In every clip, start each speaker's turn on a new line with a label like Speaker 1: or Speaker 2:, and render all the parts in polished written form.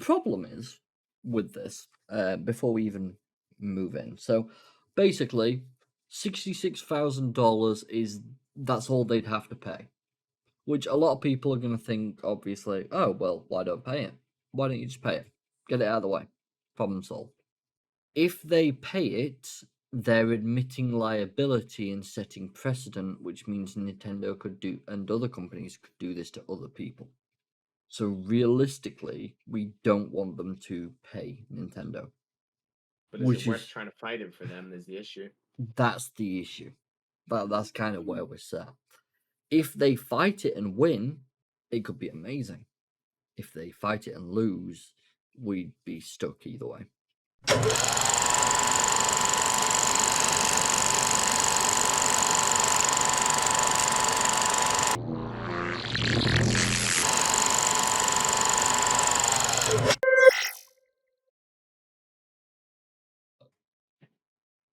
Speaker 1: problem is with this, before we even move in. So basically, $66,000 is that's all they'd have to pay. Which a lot of people are going to think, obviously, oh well, why don't pay it? Why don't you just pay it? Get it out of the way. Problem solved. If they pay it, they're admitting liability and setting precedent, which means Nintendo could do, and other companies could do this to other people. So realistically, we don't want them to pay Nintendo.
Speaker 2: But is it worth trying to fight him for them is the issue.
Speaker 1: That's the issue. That's kind of where we're set. If they fight it and win, it could be amazing. If they fight it and lose, we'd be stuck either way.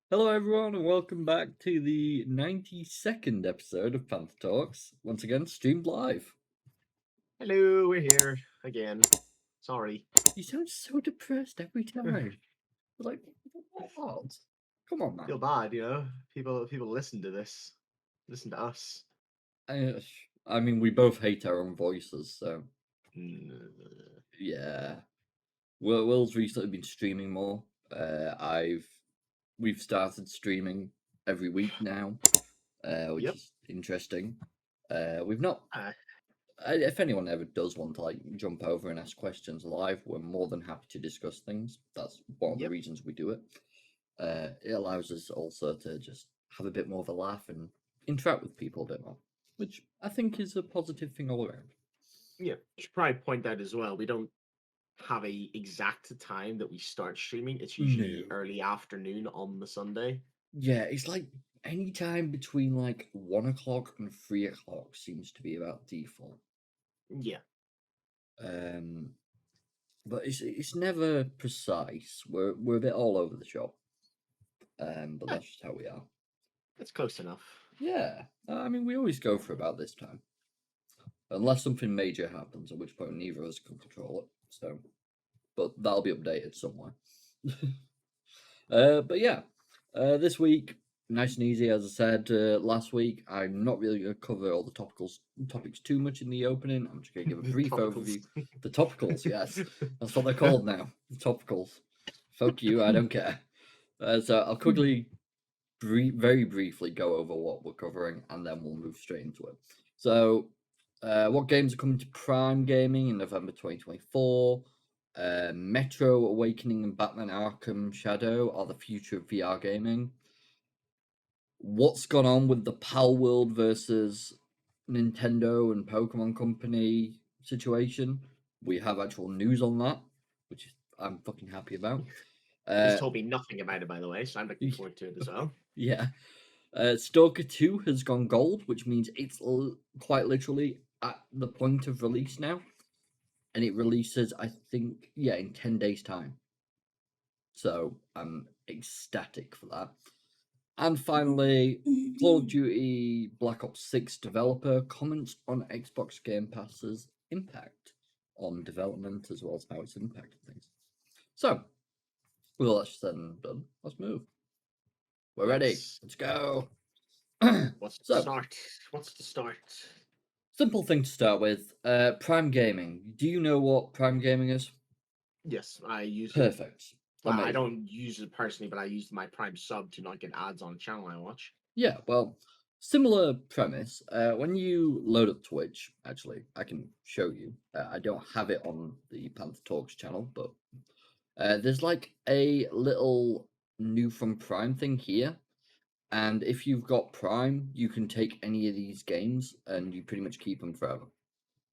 Speaker 1: Hello everyone and welcome back to the 92nd episode of PandTha Talks, once again streamed live.
Speaker 2: Hello, we're here again. Sorry.
Speaker 1: You sound so depressed every time. Like, what? Come on, man.
Speaker 2: Feel bad, you know? People listen to this. Listen to us.
Speaker 1: I mean, we both hate our own voices, so... Yeah. Will's recently been streaming more. We've started streaming every week now, which is interesting. We've not... if anyone ever does want to like jump over and ask questions live, we're more than happy to discuss things. That's one of the reasons we do it. It allows us also to just have a bit more of a laugh and interact with people a bit more, which I think is a positive thing all around.
Speaker 2: Yeah, I should probably point out as well, we don't have a exact time that we start streaming. It's usually early afternoon on the Sunday.
Speaker 1: Yeah, it's like any time between like 1 o'clock and 3 o'clock seems to be about default.
Speaker 2: Yeah.
Speaker 1: But it's never precise. We're a bit all over the shop. But that's just how we are.
Speaker 2: That's close enough.
Speaker 1: Yeah. I mean, we always go for about this time. Unless something major happens, at which point neither of us can control it. So, but that'll be updated somewhere. But yeah, this week, nice and easy, as I said last week. I'm not really going to cover all the topics too much in the opening. I'm just going to give a brief overview. The topicals, yes. That's what they're called now. The topicals. Fuck you, I don't care. So I'll quickly, very briefly go over what we're covering, and then we'll move straight into it. So, what games are coming to Prime Gaming in November 2024? Metro Awakening and Batman Arkham Shadow are the future of VR gaming. What's gone on with the Palworld versus Nintendo and Pokemon Company situation? We have actual news on that, which I'm fucking happy about.
Speaker 2: He's told me nothing about it, by the way, so I'm looking forward to it as well.
Speaker 1: Yeah. Stalker 2 has gone gold, which means it's quite literally at the point of release now. And it releases, I think, in 10 days' time. So I'm ecstatic for that. And finally, Call of Duty Black Ops 6 developer comments on Xbox Game Pass's impact on development as well as how it's impacted things. So, with all that said and done, let's move. We're ready. Let's go.
Speaker 2: What's the start?
Speaker 1: Simple thing to start with. Prime Gaming. Do you know what Prime Gaming is?
Speaker 2: Yes, I use
Speaker 1: it. Perfect.
Speaker 2: I don't use it personally, but I use my Prime sub to not get ads on the channel I watch.
Speaker 1: Yeah, well, similar premise. When you load up Twitch, actually, I can show you. I don't have it on the PandTha Talks channel, but there's like a little new from Prime thing here. And if you've got Prime, you can take any of these games and you pretty much keep them forever.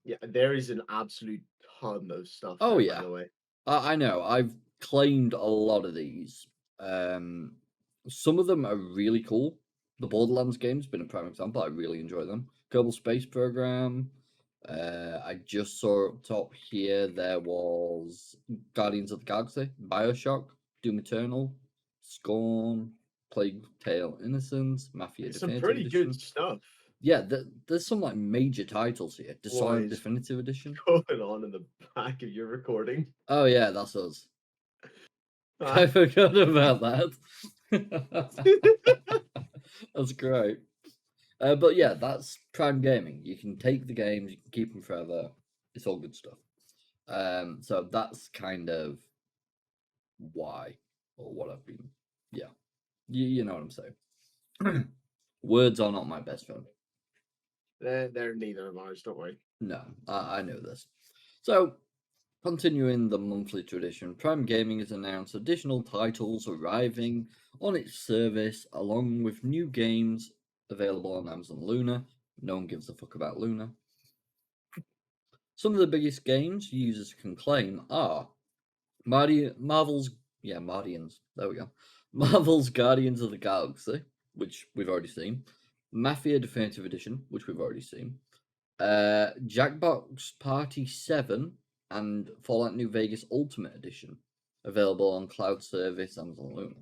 Speaker 2: Yeah, there is an absolute ton of stuff.
Speaker 1: Oh,
Speaker 2: there,
Speaker 1: yeah.
Speaker 2: By the way.
Speaker 1: I know. I've claimed a lot of these. Some of them are really cool. The Borderlands game's been a prime example. I really enjoy them. Global Space Program. I just saw up top here there was Guardians of the Galaxy, Bioshock, Doom Eternal, Scorn, Plague Tale Innocence, Mafia
Speaker 2: Some
Speaker 1: Definitive
Speaker 2: pretty
Speaker 1: Edition.
Speaker 2: good stuff.
Speaker 1: Yeah, there's some like major titles here.
Speaker 2: What
Speaker 1: Dishonored
Speaker 2: is
Speaker 1: Definitive Edition.
Speaker 2: going on in the back of your recording?
Speaker 1: Oh yeah, that's us. I
Speaker 2: Ah.
Speaker 1: forgot about that. That's great. But yeah, that's Prime Gaming. You can take the games, you can keep them forever. It's all good stuff. So that's kind of why or what I've been. Yeah, you know what I'm saying. Words are not my best friend.
Speaker 2: They're neither of ours, don't worry.
Speaker 1: No, I know this. So, continuing the monthly tradition, Prime Gaming has announced additional titles arriving on its service, along with new games available on Amazon Luna. No one gives a fuck about Luna. Some of the biggest games users can claim are Marvel's, yeah, Mardians. There we go. Marvel's Guardians of the Galaxy, which we've already seen. Mafia Definitive Edition, which we've already seen. Jackbox Party 7 and Fallout New Vegas Ultimate Edition, available on cloud service Amazon Luna.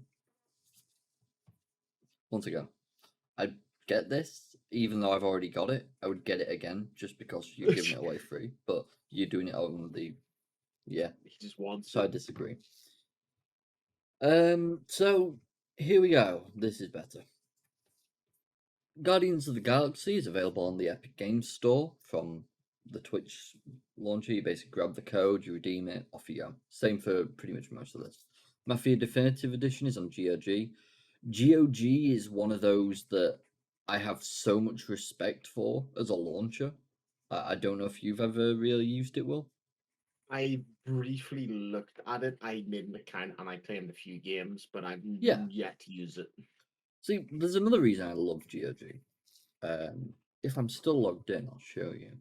Speaker 1: Once again, I'd get this, even though I've already got it. I would get it again just because you're giving it away free, but you're doing it on the. Yeah,
Speaker 2: He just wants
Speaker 1: so I
Speaker 2: it.
Speaker 1: disagree. So here we go. This is better. Guardians of the Galaxy is available on the Epic Games Store from the Twitch launcher. You basically grab the code, you redeem it, off you go. Same for pretty much most of this. Mafia Definitive Edition is on GOG. GOG is one of those that I have so much respect for as a launcher. I don't know if you've ever really used it, Will.
Speaker 2: I briefly looked at it. I made an account and I claimed a few games, but I've
Speaker 1: Yeah.
Speaker 2: yet to use it.
Speaker 1: See, there's another reason I love GOG. If I'm still logged in, I'll show you.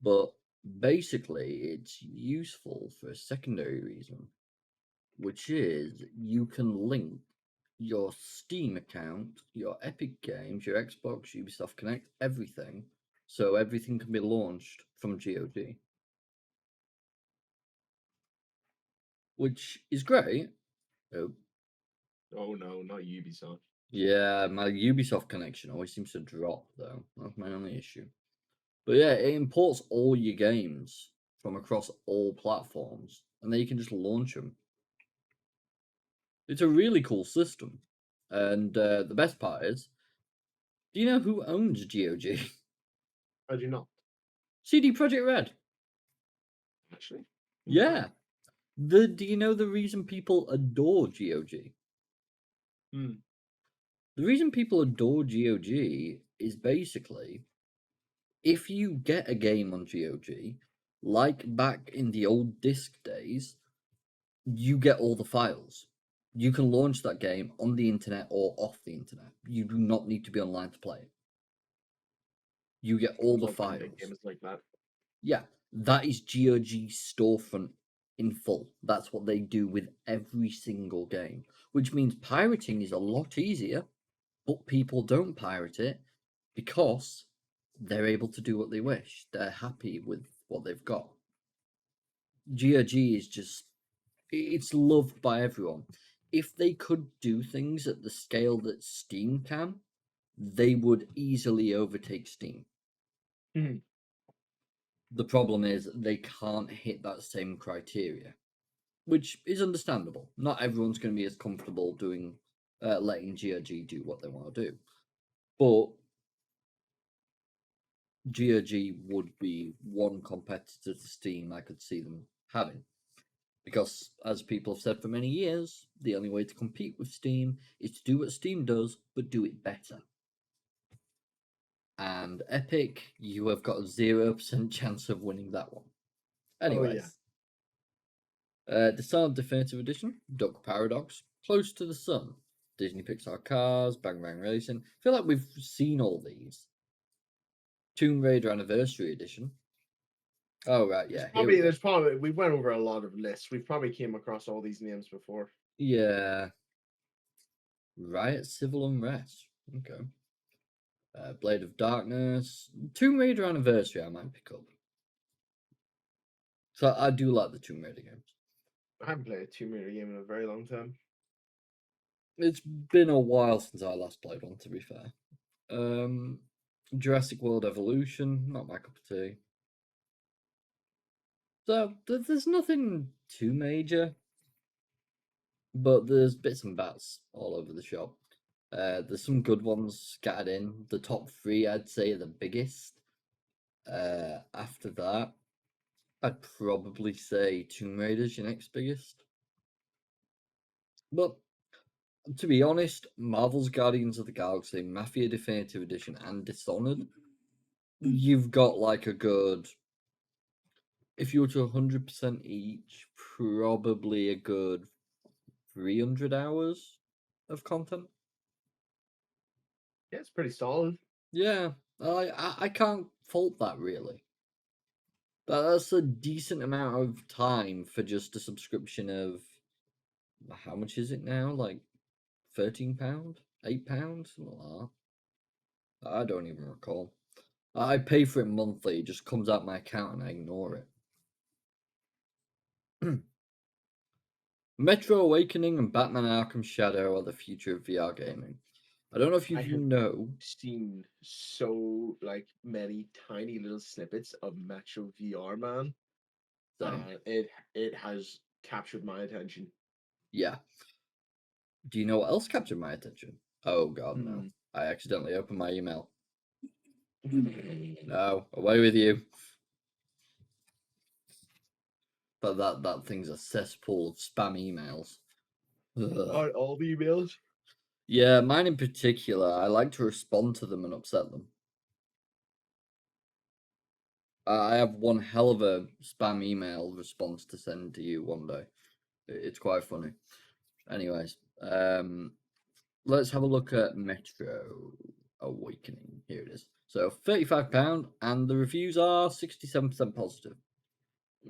Speaker 1: But basically, it's useful for a secondary reason, which is you can link your Steam account, your Epic Games, your Xbox, Ubisoft Connect, everything, so everything can be launched from GOG, which is great. Oh,
Speaker 2: Oh no, not Ubisoft.
Speaker 1: yeah, my Ubisoft connection always seems to drop, though. That's my only issue. But yeah, it imports all your games from across all platforms, and then you can just launch them. It's a really cool system. And the best part is, do you know who owns GOG?
Speaker 2: I do not,
Speaker 1: CD Projekt Red.
Speaker 2: actually.
Speaker 1: Yeah.
Speaker 2: Okay.
Speaker 1: Do you know the reason people adore GOG?
Speaker 2: Hmm.
Speaker 1: The reason people adore GOG is basically if you get a game on GOG, like back in the old disc days, you get all the files. You can launch that game on the internet or off the internet. You do not need to be online to play it. You get all the
Speaker 2: Love when big
Speaker 1: files.
Speaker 2: games like that.
Speaker 1: Yeah, that is GOG storefront in full. That's what they do with every single game, which means pirating is a lot easier, but people don't pirate it because they're able to do what they wish. They're happy with what they've got. GOG is just, it's loved by everyone. If they could do things at the scale that Steam can, they would easily overtake Steam.
Speaker 2: Hmm.
Speaker 1: The problem is they can't hit that same criteria, which is understandable. Not everyone's going to be as comfortable doing letting GOG do what they want to do, but GOG would be one competitor to Steam I could see them having. Because, as people have said for many years, the only way to compete with Steam is to do what Steam does, but do it better. And Epic, you have got a 0% chance of winning that one. Anyways, Dishonored Definitive Edition, Duck Paradox, Close to the Sun, Disney Pixar Cars, Bang Bang Racing. I feel like we've seen all these. Tomb Raider Anniversary Edition. Oh, right, yeah, here we go.
Speaker 2: There's probably we went over a lot of lists. We probably came across all these names before.
Speaker 1: Yeah. Riot Civil Unrest. Okay. Blade of Darkness. Tomb Raider Anniversary I might pick up. So I do like the Tomb Raider games.
Speaker 2: I haven't played a Tomb Raider game in a very long time.
Speaker 1: It's been a while since I last played one, to be fair. Um, Jurassic World Evolution, not my cup of tea. So there's nothing too major, but there's bits and bats all over the shop. There's some good ones scattered in. The top three, I'd say, are the biggest. After that, I'd probably say Tomb Raider's your next biggest. But to be honest, Marvel's Guardians of the Galaxy, Mafia Definitive Edition, and Dishonored, you've got like a good. If you were to 100% each, probably a good 300 hours of content.
Speaker 2: Yeah, it's pretty solid.
Speaker 1: Yeah, I can't fault that really. That's a decent amount of time for just a subscription of how much is it now? Like £13, £8, something like that. I don't even recall. I pay for it monthly. It just comes out my account and I ignore it. Metro Awakening and Batman Arkham Shadow are the future of VR gaming. I don't know if
Speaker 2: I
Speaker 1: you
Speaker 2: have
Speaker 1: know.
Speaker 2: seen so like many tiny little snippets of Metro VR, man.
Speaker 1: Same.
Speaker 2: It has captured my attention.
Speaker 1: Yeah. Do you know what else captured my attention? Oh god, no.
Speaker 2: Hmm.
Speaker 1: I accidentally opened my email. No, away with you. But that thing's a cesspool of spam emails. Ugh.
Speaker 2: On all the emails.
Speaker 1: Yeah, mine in particular, I like to respond to them and upset them. I have one hell of a spam email response to send to you one day. It's quite funny. Anyways, let's have a look at Metro Awakening. Here it is. So £35, and the reviews are 67% positive.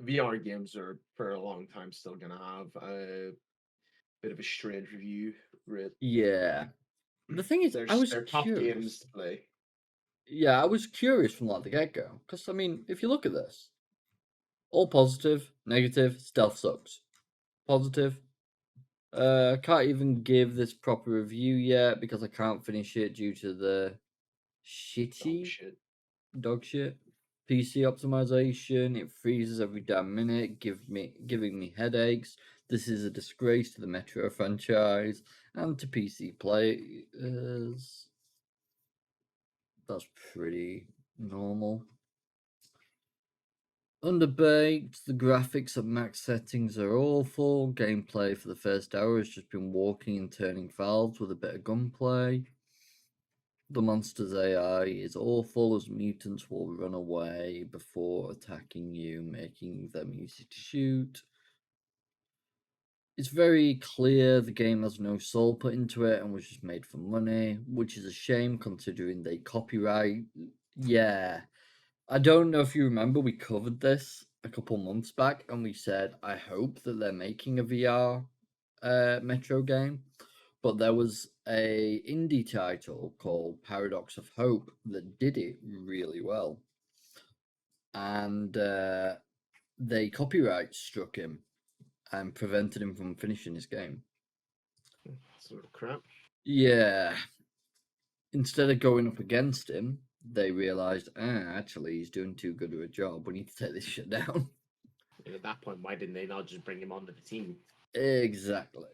Speaker 2: VR games are for a long time still gonna have a bit of a strange review rate.
Speaker 1: Yeah. The thing is, I was
Speaker 2: They're tough games
Speaker 1: curious.
Speaker 2: to play.
Speaker 1: Yeah, I was curious from like the get go. Because, I mean, if you look at this, all positive, negative, stealth sucks. Positive. Can't even give this proper review yet because I can't finish it due to the
Speaker 2: Oh
Speaker 1: shitty
Speaker 2: shit.
Speaker 1: dog shit. PC optimization, it freezes every damn minute, giving me headaches. This is a disgrace to the Metro franchise and to PC players. That's pretty normal. Underbaked, the graphics at max settings are awful. Gameplay for the first hour has just been walking and turning valves with a bit of gunplay. The monster's AI is awful as mutants will run away before attacking you, making them easy to shoot. It's very clear the game has no soul put into it and was just made for money, which is a shame considering they copyright. Yeah. I don't know if you remember, we covered this a couple months back and we said, I hope that they're making a VR Metro game. But there was a indie title called Paradox of Hope that did it really well. And they copyright struck him and prevented him from finishing his game.
Speaker 2: Sort of crap.
Speaker 1: Yeah. Instead of going up against him, they realized, actually, he's doing too good of a job. We need to take this shit down.
Speaker 2: And at that point, why didn't they not just bring him onto the team?
Speaker 1: Exactly.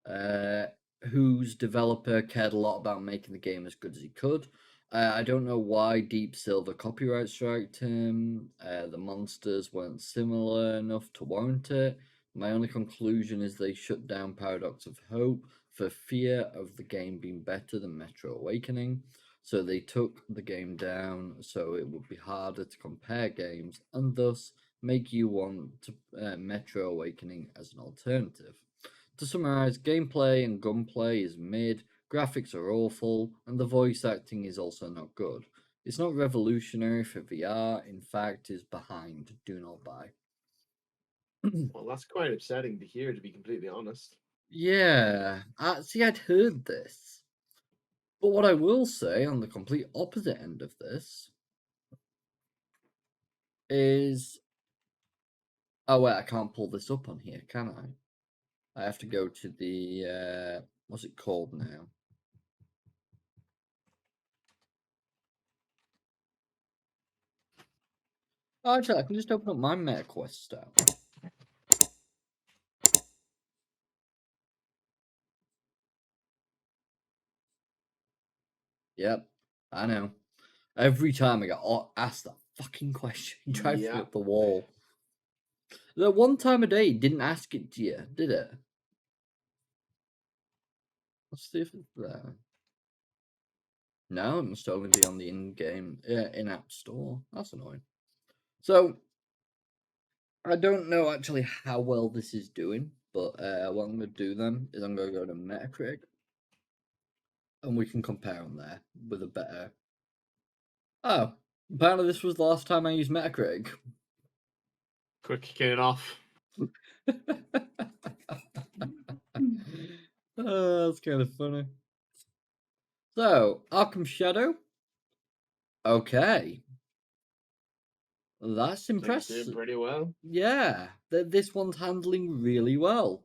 Speaker 1: Uh, whose developer cared a lot about making the game as good as he could. I don't know why Deep Silver copyright striked him. The monsters weren't similar enough to warrant it. My only conclusion is they shut down Paradox of Hope for fear of the game being better than Metro Awakening. So they took the game down so it would be harder to compare games and thus make you want to, Metro Awakening as an alternative. To summarize, gameplay and gunplay is mid, graphics are awful, and the voice acting is also not good. It's not revolutionary for VR, in fact, is behind. Do not buy.
Speaker 2: Well, that's quite upsetting to hear, to be completely honest.
Speaker 1: Yeah, see, I'd heard this. But what I will say on the complete opposite end of this is. Oh, wait, I can't pull this up on here, can I? I have to go to the. What's it called now? Oh, actually, I can just open up my MetaQuest app. Yep, I know. Every time I get asked that fucking question, it drives me up the wall. The one time a day, it didn't ask it to you, did it? Let's see if it's there. No, it must only be on the in-game, in-app store. That's annoying. So, I don't know actually how well this is doing, but what I'm going to do then is I'm going to go to Metacritic, and we can compare on there with a better... Oh, apparently this was the last time I used Metacritic.
Speaker 2: Quick, get it off.
Speaker 1: Oh, that's kind of funny. So, Arkham Shadow. Okay. That's impressive.
Speaker 2: Doing pretty well.
Speaker 1: Yeah, this one's handling really well.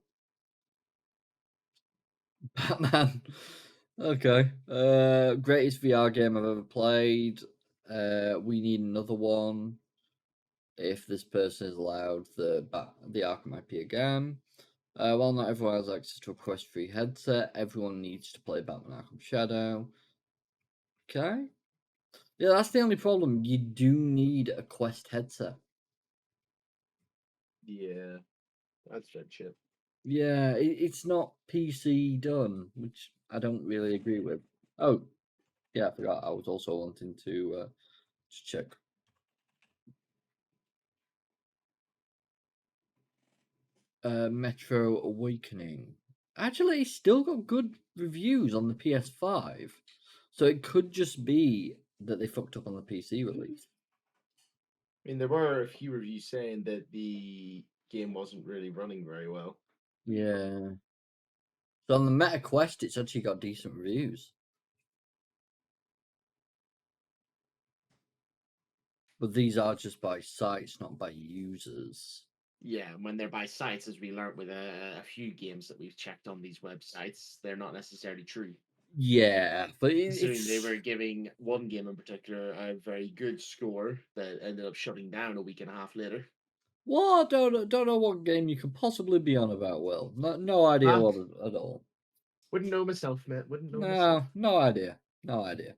Speaker 1: Batman. Okay. Greatest VR game I've ever played. We need another one. If this person is allowed the Arkham IP again. While not everyone has access to a Quest-free headset, everyone needs to play Batman Arkham Shadow. Okay. Yeah, that's the only problem. You do need a Quest headset.
Speaker 2: Yeah, that's that shit.
Speaker 1: Yeah, it's not PC done, which I don't really agree with. Oh, yeah, I forgot. I was also wanting to check. Metro Awakening. Actually, it's still got good reviews on the PS5, so it could just be that they fucked up on the PC release.
Speaker 2: I mean, there were a few reviews saying that the game wasn't really running very well.
Speaker 1: Yeah. So on the Meta Quest, it's actually got decent reviews. But these are just by sites, not by users.
Speaker 2: Yeah, when they're by sites, as we learned with a few games that we've checked on these websites, they're not necessarily true.
Speaker 1: Yeah, but
Speaker 2: Considering they
Speaker 1: it's...
Speaker 2: were giving one game in particular a very good score that ended up shutting down a week and a half later.
Speaker 1: What? Don't know what game you could possibly be on about, Will. No idea
Speaker 2: Ah,
Speaker 1: what at all.
Speaker 2: wouldn't know myself, mate. Wouldn't know myself.
Speaker 1: No idea. No idea.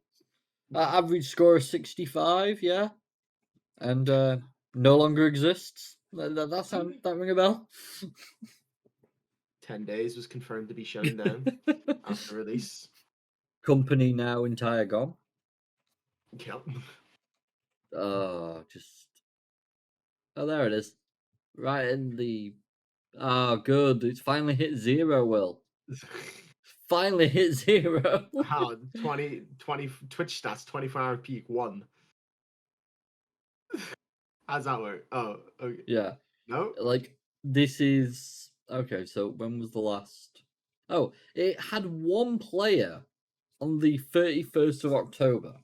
Speaker 1: Average score of 65, yeah, and no longer exists. That ring a bell?
Speaker 2: 10 days was confirmed to be shutting down after release.
Speaker 1: Company now entire gone.
Speaker 2: Yep.
Speaker 1: Just there it is, right in the... Oh, good. It's finally hit zero. Will finally hit zero.
Speaker 2: How 20 Twitch stats 24-hour peak 1. How's that work? Oh, okay.
Speaker 1: Yeah,
Speaker 2: No?
Speaker 1: like this is okay. So when was the last? Oh, it had one player on the 31st of October.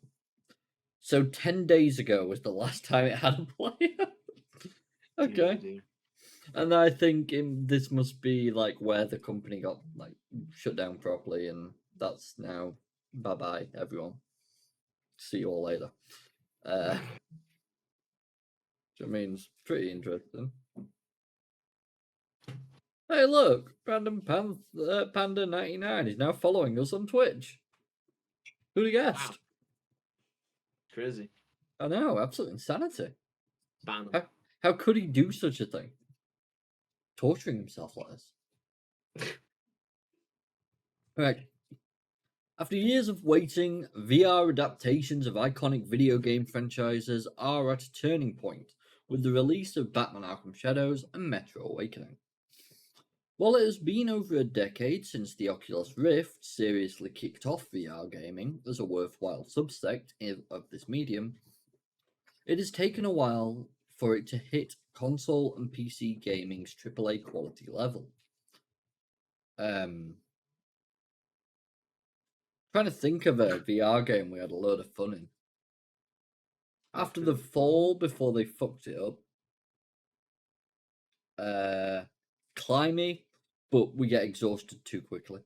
Speaker 1: So 10 days ago was the last time it had a player. Okay.
Speaker 2: Dear.
Speaker 1: And I think this must be like where the company got like shut down properly, and that's now bye bye everyone. See you all later. Which means pretty interesting. Hey, look, random Panda 99 is now following us on Twitch. Who'd have guessed?
Speaker 2: Wow. Crazy.
Speaker 1: I know, absolute insanity.
Speaker 2: Ban him.
Speaker 1: How could he do such a thing? Torturing himself like this. Right. After years of waiting, VR adaptations of iconic video game franchises are at a turning point with the release of Batman Arkham Shadows and Metro Awakening. While it has been over a decade since the Oculus Rift seriously kicked off VR gaming as a worthwhile subsect of this medium, it has taken a while for it to hit console and PC gaming's AAA quality level. Trying to think of a VR game we had a load of fun in. After the fall, before they fucked it up. Climby, but we get exhausted too quickly.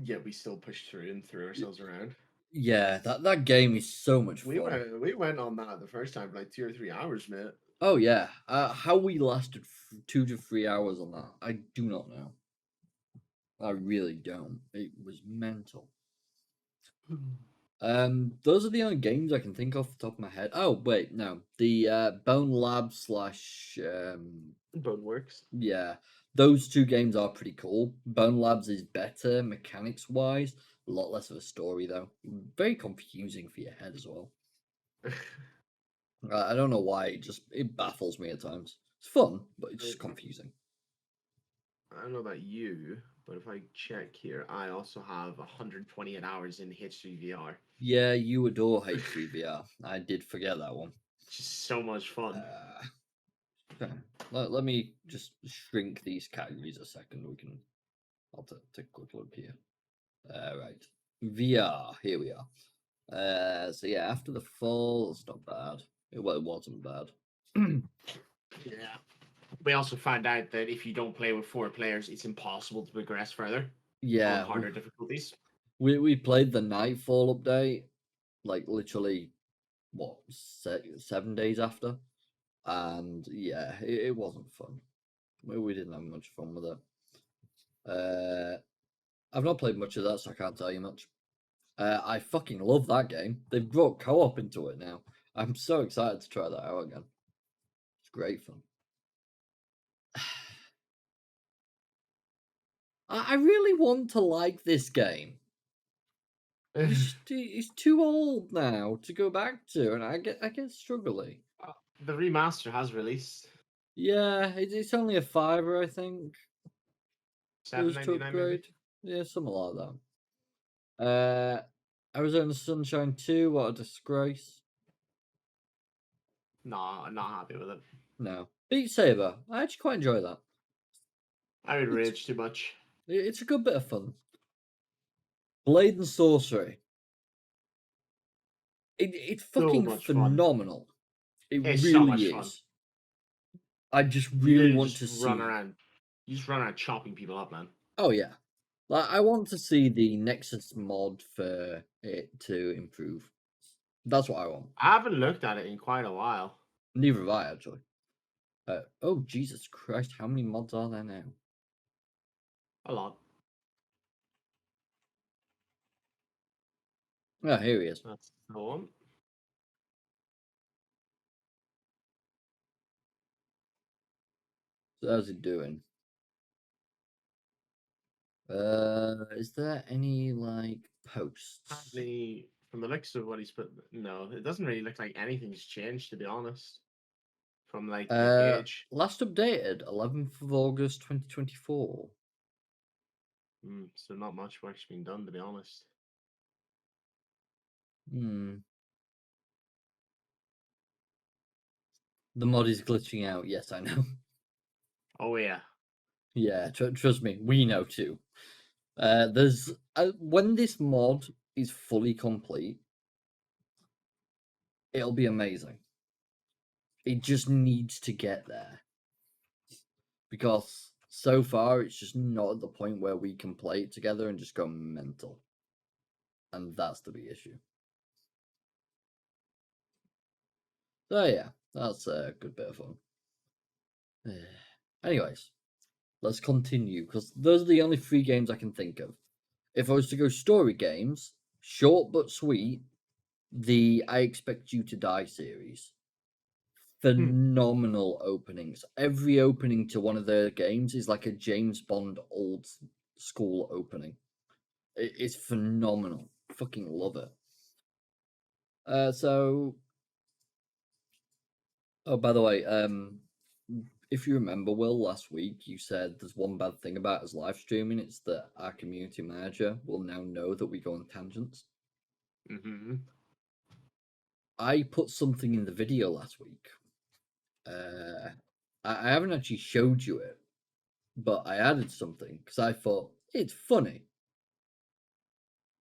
Speaker 2: Yeah, we still push through and threw ourselves around.
Speaker 1: Yeah, that game is so much
Speaker 2: We
Speaker 1: fun.
Speaker 2: went on that the first time for like 2 or 3 hours, mate.
Speaker 1: Oh yeah, how we lasted 2 to 3 hours on that, I do not know. I really don't. It was mental. Those are the only games I can think of off the top of my head. Oh wait, no, the Bone Lab slash
Speaker 2: Boneworks.
Speaker 1: yeah, those two games are pretty cool. Bone Labs is better mechanics wise, a lot less of a story though. Very confusing for your head as well. I don't know why. It baffles me at times. It's fun, but it's just confusing.
Speaker 2: I don't know about you, but if I check here, I also have 128 hours in H3VR.
Speaker 1: Yeah, you adore H3VR. I did forget that one.
Speaker 2: Just so much fun.
Speaker 1: Okay. Let me just shrink these categories a second. I'll take a quick look here. Right. VR. Here we are. So yeah, after the fall, it's not bad. Well, it wasn't bad.
Speaker 2: Yeah. We also found out that if you don't play with 4 players, it's impossible to progress further on
Speaker 1: Yeah,
Speaker 2: harder difficulties.
Speaker 1: we played the Nightfall update, like literally what 7 days after, and yeah, it wasn't fun. We didn't have much fun with it. I've not played much of that, so I can't tell you much. I fucking love that game. They've brought co-op into it now. I'm so excited to try that out again. It's great fun. I really want to like this game. It's too old now to go back to, and I get struggling.
Speaker 2: The remaster has released.
Speaker 1: Yeah, it's only a $5, I think. It was to
Speaker 2: 7.99 maybe.
Speaker 1: upgrade. Yeah, something like that. Arizona Sunshine 2, what a disgrace.
Speaker 2: Nah, I'm not happy with it.
Speaker 1: No. Beat Saber, I actually quite enjoy that.
Speaker 2: I would
Speaker 1: It's
Speaker 2: rage too much.
Speaker 1: it's a good bit of fun. Blade and Sorcery. It's
Speaker 2: So
Speaker 1: fucking
Speaker 2: much fun.
Speaker 1: phenomenal. It
Speaker 2: It's so
Speaker 1: really
Speaker 2: much fun.
Speaker 1: is. I just
Speaker 2: You
Speaker 1: really
Speaker 2: literally
Speaker 1: want
Speaker 2: just
Speaker 1: to
Speaker 2: run
Speaker 1: see.
Speaker 2: around. You just run around chopping people up, man.
Speaker 1: Oh yeah, like I want to see the Nexus mod for it to improve. That's what I want.
Speaker 2: I haven't looked at it in quite a while.
Speaker 1: Neither have I actually. Oh Jesus Christ! How many mods are there now?
Speaker 2: A lot.
Speaker 1: Oh, here he is.
Speaker 2: That's the one.
Speaker 1: So how's he doing? Is there any like posts?
Speaker 2: Apparently, from the looks of what he's put, no, it doesn't really look like anything's changed, to be honest. From like the page.
Speaker 1: Last updated 11th of August 2024.
Speaker 2: So not much work's been done, to be honest.
Speaker 1: Hmm. The mod is glitching out. Yes, I know.
Speaker 2: Oh yeah.
Speaker 1: Yeah, trust me, we know too. There's when this mod is fully complete, it'll be amazing. It just needs to get there because so far it's just not at the point where we can play it together and just go mental, and that's the big issue. So yeah, that's a good bit of fun. Anyways, let's continue because those are the only 3 games I can think of. If I was to go story games, short but sweet, the I Expect You to Die series. Phenomenal openings. Every opening to one of their games is like a James Bond old school opening. It's phenomenal. Fucking love it. Oh, by the way, if you remember, Will, last week you said there's one bad thing about us live streaming. It's that our community manager will now know that we go on tangents.
Speaker 2: Mm-hmm.
Speaker 1: I put something in the video last week. I haven't actually showed you it, but I added something because I thought it's funny.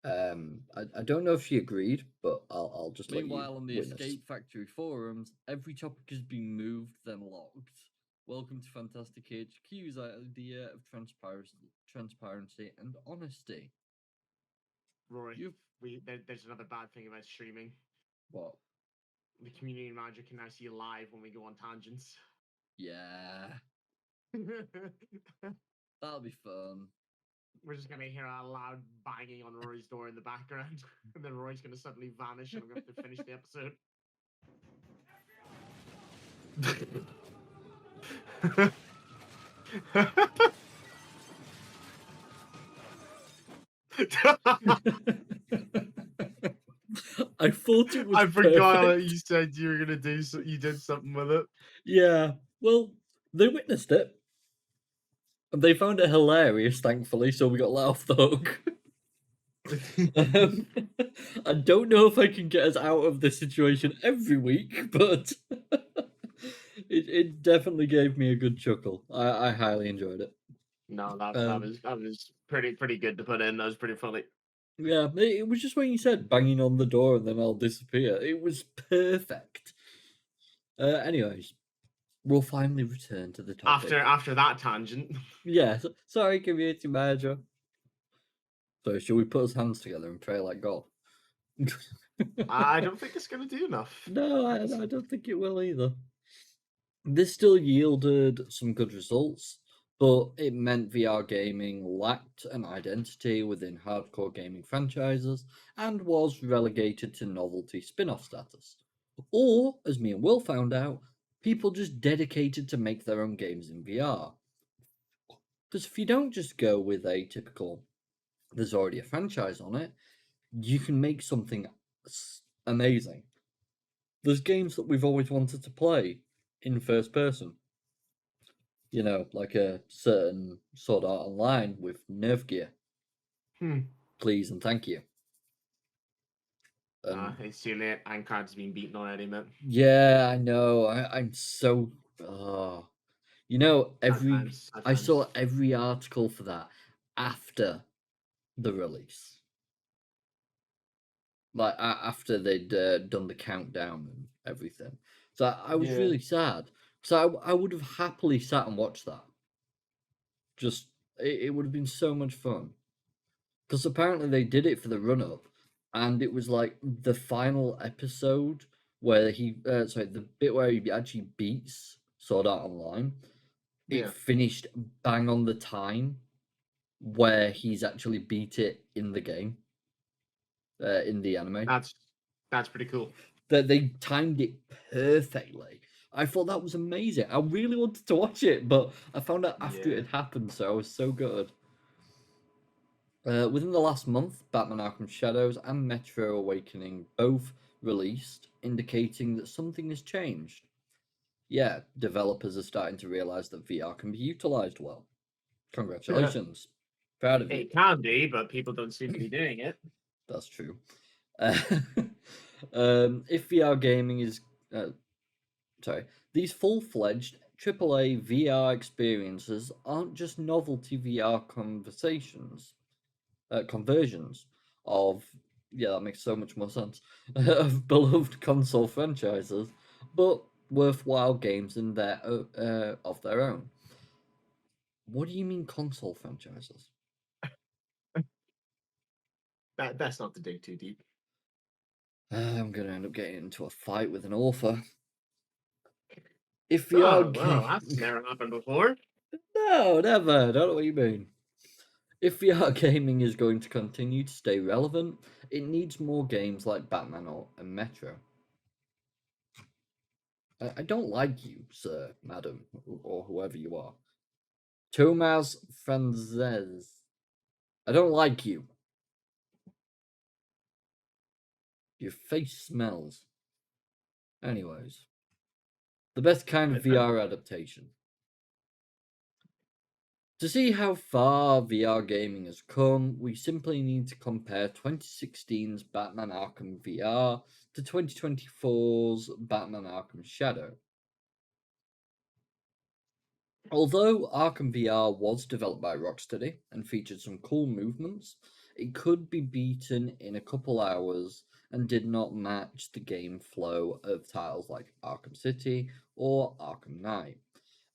Speaker 1: I don't know if she agreed, but I'll just let you. Meanwhile, on the
Speaker 2: witness.
Speaker 1: Escape Factory forums, every topic has been moved, then logged. Welcome to Fantastic HQ's idea of transparency and honesty.
Speaker 2: Rory,
Speaker 1: You
Speaker 2: there's another bad thing about streaming.
Speaker 1: what?
Speaker 2: The community manager can now see you live when we go on tangents.
Speaker 1: Yeah, that'll be fun.
Speaker 2: We're just gonna hear a loud banging on Rory's door in the background, and then Rory's gonna suddenly vanish, and I'm gonna have to finish the episode.
Speaker 1: I thought it was
Speaker 2: I forgot
Speaker 1: perfect.
Speaker 2: that you said you were gonna do. So you did something with it.
Speaker 1: Yeah, well, they witnessed it and they found it hilarious, thankfully, so we got let off the hook. Um, I don't know if I can get us out of this situation every week, but it definitely gave me a good chuckle. I highly enjoyed it.
Speaker 2: No, that
Speaker 1: Um,
Speaker 2: was pretty good to put in. That was pretty funny.
Speaker 1: yeah, it was just when you said banging on the door and then I'll disappear. It was perfect. Anyways, we'll finally return to the topic.
Speaker 2: After that tangent,
Speaker 1: Yeah, sorry, community manager. So, shall we put our hands together and pray like God?
Speaker 2: I don't think it's gonna do enough.
Speaker 1: No, I don't think it will either. This still yielded some good results, but it meant VR gaming lacked an identity within hardcore gaming franchises and was relegated to novelty spin off status. Or, as me and Will found out, people just dedicated to make their own games in VR. Because if you don't just go with a typical, there's already a franchise on it, you can make something amazing. There's games that we've always wanted to play in first person. You know, like a certain Sword Art Online with Nerf gear.
Speaker 2: Hmm.
Speaker 1: Please and thank you.
Speaker 2: It's too late. Ankard's been beaten already, man.
Speaker 1: Yeah, I know. I'm so. Oh. You know,
Speaker 2: Sad times. Sad
Speaker 1: I
Speaker 2: times.
Speaker 1: saw every article for that after the release. Like after they'd done the countdown and everything. So I was
Speaker 2: Yeah.
Speaker 1: really sad. So I would have happily sat and watched that. Just it would have been so much fun. Because apparently they did it for the run up, and it was like the final episode where the bit where he actually beats Sword Art Online. It
Speaker 2: Yeah.
Speaker 1: finished bang on the time where he's actually beat it in the game, in the anime.
Speaker 2: That's pretty cool.
Speaker 1: That they timed it perfectly. I thought that was amazing. I really wanted to watch it, but I found out after it
Speaker 2: Yeah.
Speaker 1: had happened, so I was so good. Within the last month, Batman Arkham Shadows and Metro Awakening both released, indicating that something has changed. Yeah, developers are starting to realize that VR can be utilized well. Congratulations. Proud of you.
Speaker 2: It can be, but people don't seem to be doing it.
Speaker 1: That's true. Uh, if VR gaming is. Sorry. These full fledged AAA VR experiences aren't just novelty VR conversions of, yeah, that makes so much more sense, of beloved console franchises, but worthwhile games in their of their own. What do you mean console franchises?
Speaker 2: That's not to dig too deep.
Speaker 1: I'm gonna end up getting into a fight with an author. If VR
Speaker 2: Oh well,
Speaker 1: game,
Speaker 2: that's never happened before.
Speaker 1: no, never. Don't know what you mean. If VR gaming is going to continue to stay relevant, it needs more games like Batman and Metro. I don't like you, sir, madam, or whoever you are. Thomas Franzes. I don't like you. Your face smells. Anyways, the best kind of VR adaptation. To see how far VR gaming has come, we simply need to compare 2016's Batman Arkham VR to 2024's Batman Arkham Shadow. Although Arkham VR was developed by Rocksteady and featured some cool movements, it could be beaten in a couple hours and did not match the game flow of titles like Arkham City or Arkham Knight.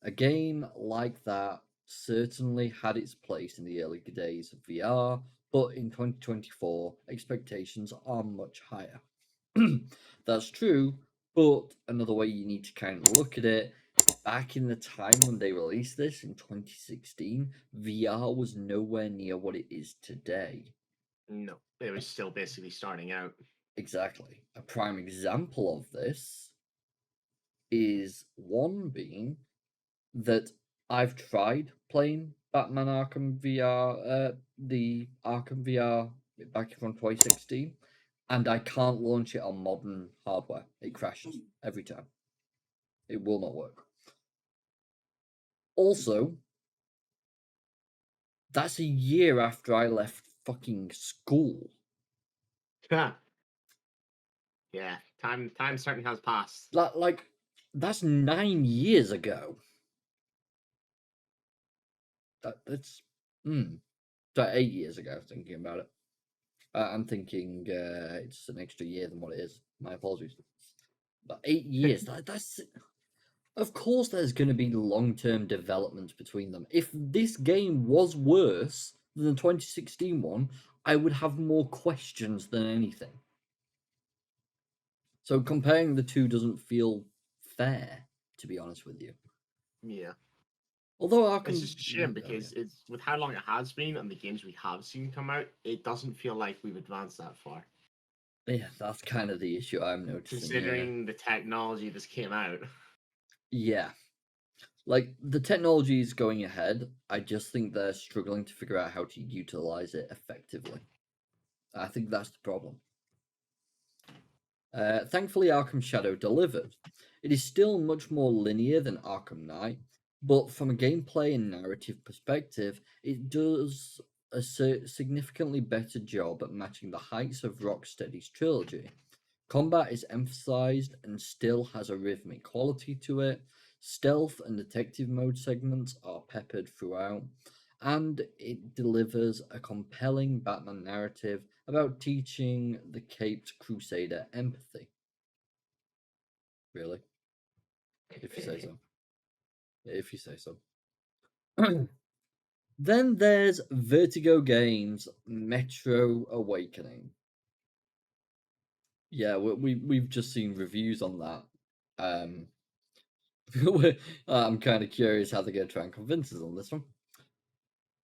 Speaker 1: A game like that certainly had its place in the early days of VR, but in 2024, expectations are much higher. That's true, but another way you need to kind of look at it, back in the time when they released this in 2016, VR was nowhere near what it is today.
Speaker 2: No, it was still basically starting out.
Speaker 1: Exactly. A prime example of this is one being that I've tried playing Batman Arkham VR, the Arkham VR back from 2016, and I can't launch it on modern hardware. It crashes every time. It will not work. Also, that's a year after I left fucking school.
Speaker 2: Yeah, time certainly has passed.
Speaker 1: Like that's 9 years ago. That's so 8 years ago. Thinking about it, I'm thinking it's an extra year than what it is. My apologies. But 8 years. That's of course there's going to be long-term development between them. If this game was worse than the 2016 one, I would have more questions than anything. So comparing the two doesn't feel fair, to be honest with you.
Speaker 2: Yeah.
Speaker 1: Although Arkham,
Speaker 2: It's just a shame because it's with how long it has been and the games we have seen come out, it doesn't feel like we've advanced that far.
Speaker 1: Yeah, that's kind of the issue I'm noticing.
Speaker 2: Considering the technology this came out.
Speaker 1: Yeah. Like, the technology is going ahead. I just think they're struggling to figure out how to utilize it effectively. I think that's the problem. Thankfully, Arkham Shadow delivered. It is still much more linear than Arkham Knight, but from a gameplay and narrative perspective, it does a significantly better job at matching the heights of Rocksteady's trilogy. Combat is emphasized and still has a rhythmic quality to it. Stealth and detective mode segments are peppered throughout, and it delivers a compelling Batman narrative about teaching the caped crusader empathy. Really? If you say so. If you say so. Then there's Vertigo Games' Metro Awakening. Yeah, we've just seen reviews on that. I'm kind of curious how they're going to try and convince us on this one.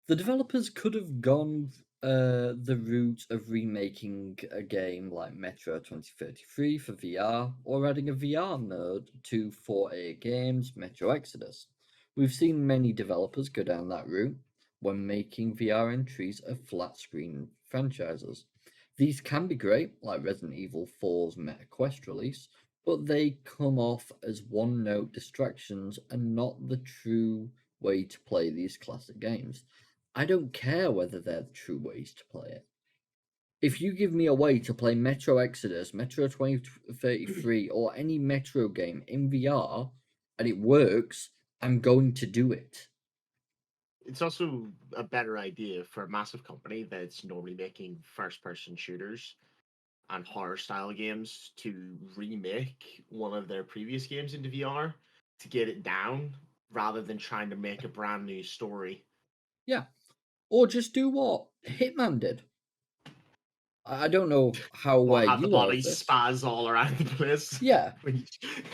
Speaker 1: The developers could have gone the route of remaking a game like Metro 2033 for VR, or adding a VR mode to 4A games Metro Exodus. We've seen many developers go down that route when making VR entries of flat screen franchises. These can be great, like Resident Evil 4's Meta Quest release, but they come off as one note distractions and not the true way to play these classic games. I don't care whether they're the true ways to play it. If you give me a way to play Metro Exodus, Metro 2033, or any Metro game in VR and it works, I'm going to do it.
Speaker 2: It's also a better idea for a massive company that's normally making first person shooters and horror style games to remake one of their previous games into VR to get it down rather than trying to make a brand new story.
Speaker 1: Yeah. Or just do what Hitman did. I don't know how
Speaker 2: Well,
Speaker 1: aware
Speaker 2: have the
Speaker 1: you are of
Speaker 2: bodies
Speaker 1: this.
Speaker 2: spaz all around the place.
Speaker 1: Yeah.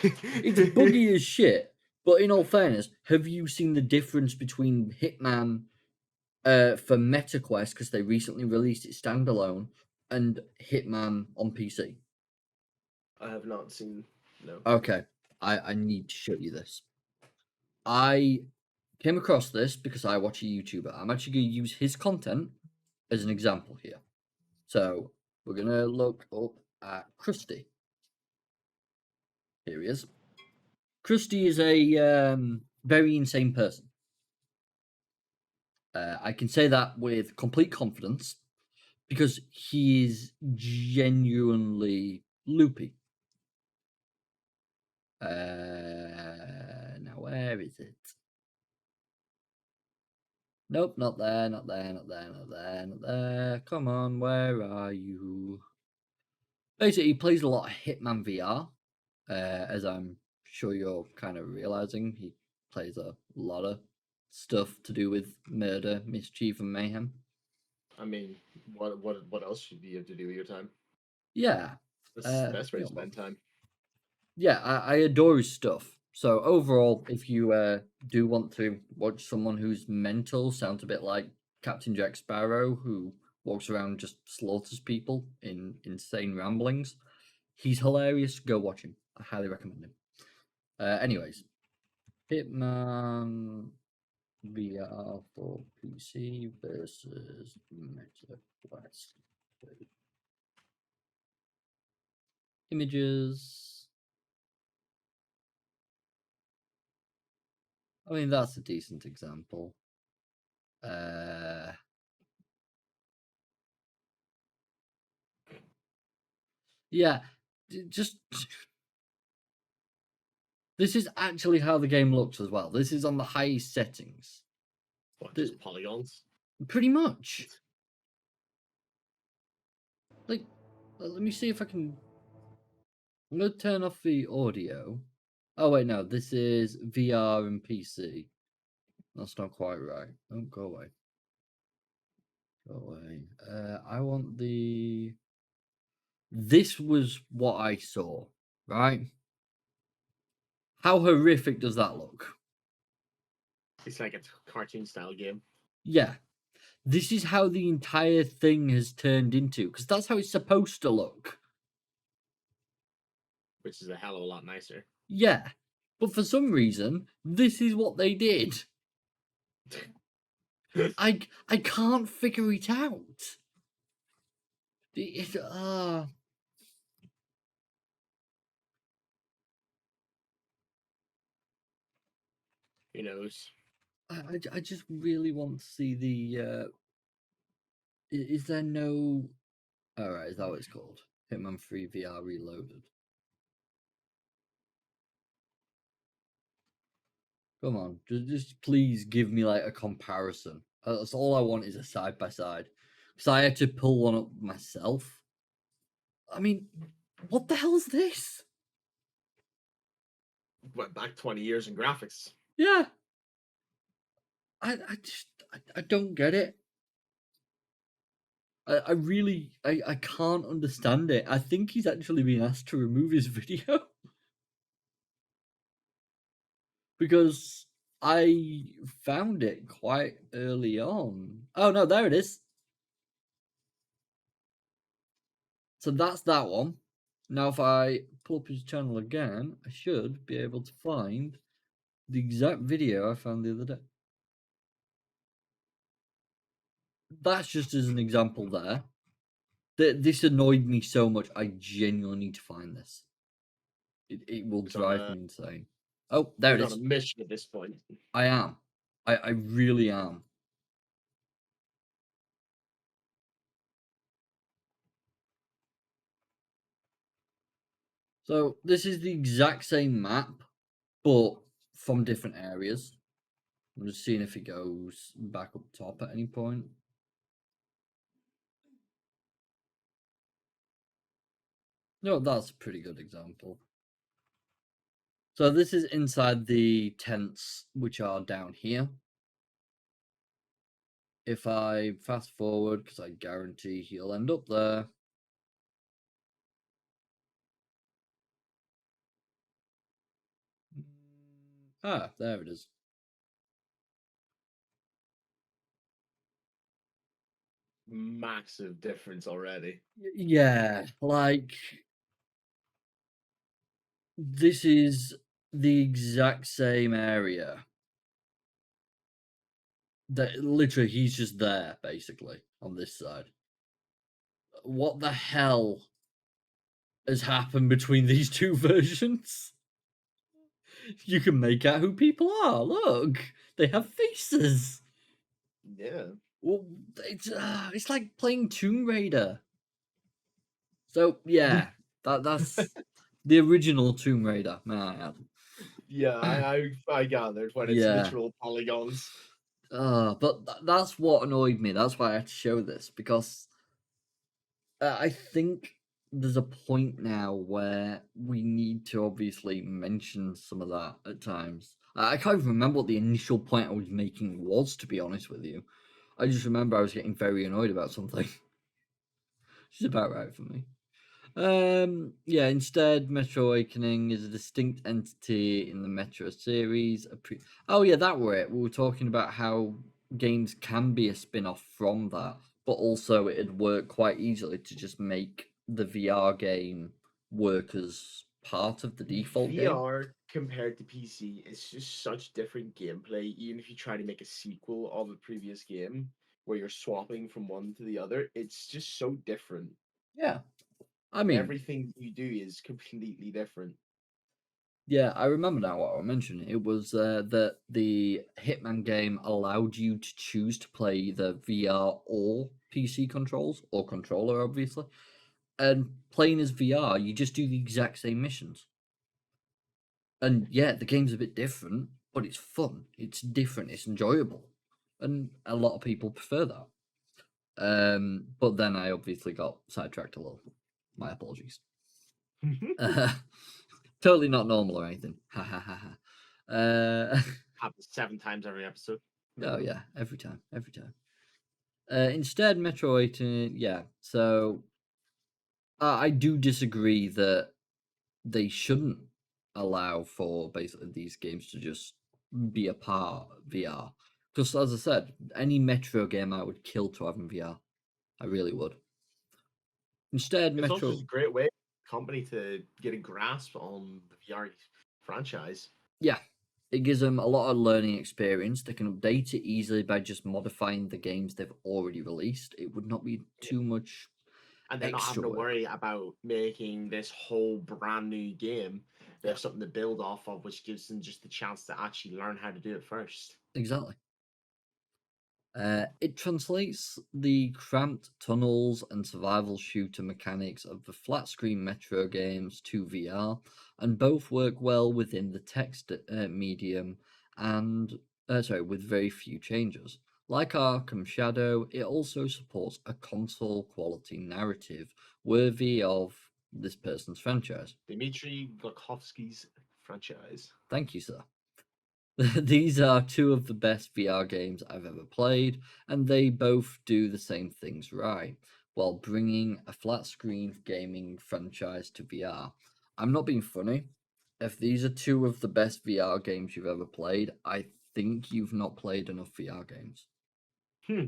Speaker 1: It's buggy as shit. But in all fairness, have you seen the difference between Hitman for MetaQuest, because they recently released it standalone, and Hitman on PC?
Speaker 2: I have not seen. No.
Speaker 1: Okay, I need to show you this. I came across this because I watch a YouTuber. I'm actually going to use his content as an example here. So we're going to look up at Krusty. Here he is. Krusty is a very insane person. I can say that with complete confidence because he is genuinely loopy. Now where is it? Nope, not there, not there, not there, not there, not there. Come on, where are you? Basically, he plays a lot of Hitman VR, as I'm sure you're kind of realizing. He plays a lot of stuff to do with murder, mischief, and mayhem.
Speaker 2: I mean, what else should you have to do with your time?
Speaker 1: Yeah.
Speaker 2: That's the best way
Speaker 1: You
Speaker 2: to
Speaker 1: know,
Speaker 2: spend time.
Speaker 1: yeah, I adore his stuff. So overall, if you do want to watch someone whose mental sounds a bit like Captain Jack Sparrow, who walks around just slaughters people in insane ramblings, he's hilarious. Go watch him. I highly recommend him. Anyways, Hitman VR for PC versus Meta Quest. Images. I mean, that's a decent example. Yeah, just this is actually how the game looks as well. This is on the highest settings.
Speaker 2: What, just polygons?
Speaker 1: Pretty much. Like, let me see if I can. I'm gonna turn off the audio. Oh wait, no, this is VR and PC. That's not quite right. Don't go away. Go away. I want the. This was what I saw, right? How horrific does that look?
Speaker 2: It's like a cartoon style game,
Speaker 1: Yeah. This is how the entire thing has turned into, because that's how it's supposed to look.
Speaker 2: which is a hell of a lot nicer.
Speaker 1: Yeah. But for some reason, this is what they did. I can't figure it out. It,
Speaker 2: Who knows?
Speaker 1: I just really want to see the. Is there no? All right, is that what it's called? Hitman 3 VR Reloaded. Come on, just please give me like a comparison. That's all I want is a side by side. Because I had to pull one up myself. I mean, what the hell is this?
Speaker 2: Went back 20 years in graphics.
Speaker 1: Yeah. I don't get it. I really I can't understand it. I think he's actually been asked to remove his video because I found it quite early on. Oh no, there it is. So that's that one. Now if I pull up his channel again, I should be able to find the exact video I found the other day. That's just as an example there. This annoyed me so much. I genuinely need to find this. It will drive me insane. Oh, there it
Speaker 2: He's on
Speaker 1: is.
Speaker 2: a mission at this point.
Speaker 1: I am. I really am. So this is the exact same map, but from different areas. I'm just seeing if it goes back up top at any point. No, that's a pretty good example. So this is inside the tents, which are down here. If I fast forward, because I guarantee he'll end up there. Ah, there it is.
Speaker 2: Massive difference already.
Speaker 1: Yeah, like this is the exact same area. That literally he's just there, basically, on this side. What the hell has happened between these two versions? You can make out who people are. Look, they have faces.
Speaker 2: Yeah.
Speaker 1: Well, it's like playing Tomb Raider. So yeah, that's the original Tomb Raider. May I add?
Speaker 2: Yeah, I gathered when it's
Speaker 1: Yeah.
Speaker 2: literal polygons.
Speaker 1: But that's what annoyed me. That's why I had to show this because I think there's a point now where we need to obviously mention some of that at times. I can't even remember what the initial point I was making was, to be honest with you. I just remember I was getting very annoyed about something. Which is about right for me. Yeah, instead, Metro Awakening is a distinct entity in the Metro series. Oh, yeah, that were it. We were talking about how games can be a spin off from that, but also it'd work quite easily to just make the VR game work as part of the default game.
Speaker 2: VR compared to PC, it's just such different gameplay. Even if you try to make a sequel of a previous game where you're swapping from one to the other, it's just so different.
Speaker 1: Yeah. I mean,
Speaker 2: Everything you do is completely different.
Speaker 1: yeah, I remember now what I mentioned. It was that the Hitman game allowed you to choose to play either VR or PC controls, or controller, obviously. And playing as VR, you just do the exact same missions. And yeah, the game's a bit different, but it's fun. It's different. It's enjoyable. And a lot of people prefer that. But then I obviously got sidetracked a little. My apologies. Totally not normal or anything. Ha ha ha ha.
Speaker 2: Happens 7 times every episode.
Speaker 1: Oh yeah, every time, every time. Instead, Metroid, yeah. So I do disagree that they shouldn't allow for basically these games to just be a part of VR. Because as I said, any Metro game I would kill to have in VR. I really would. Instead,
Speaker 2: It's also
Speaker 1: Metro,
Speaker 2: just a great way for the company to get a grasp on the VR franchise.
Speaker 1: yeah, it gives them a lot of learning experience. They can update it easily by just modifying the games they've already released. It would not be
Speaker 2: Yeah.
Speaker 1: too much
Speaker 2: And they're not
Speaker 1: extra
Speaker 2: having to
Speaker 1: work.
Speaker 2: worry about making this whole brand new game. They
Speaker 1: Yeah,
Speaker 2: have something to build off of, which gives them just the chance to actually learn how to do it first.
Speaker 1: exactly. It translates the cramped tunnels and survival shooter mechanics of the flat screen Metro games to VR, and both work well within the text medium and with very few changes. Like Arkham Shadow, it also supports a console quality narrative worthy of this person's franchise.
Speaker 2: Dmitry Glukhovsky's franchise.
Speaker 1: Thank you, sir. These are two of the best VR games I've ever played, and they both do the same things right, while bringing a flat screen gaming franchise to VR. I'm not being funny. If these are two of the best VR games you've ever played, I think you've not played enough VR games.
Speaker 2: Hmm.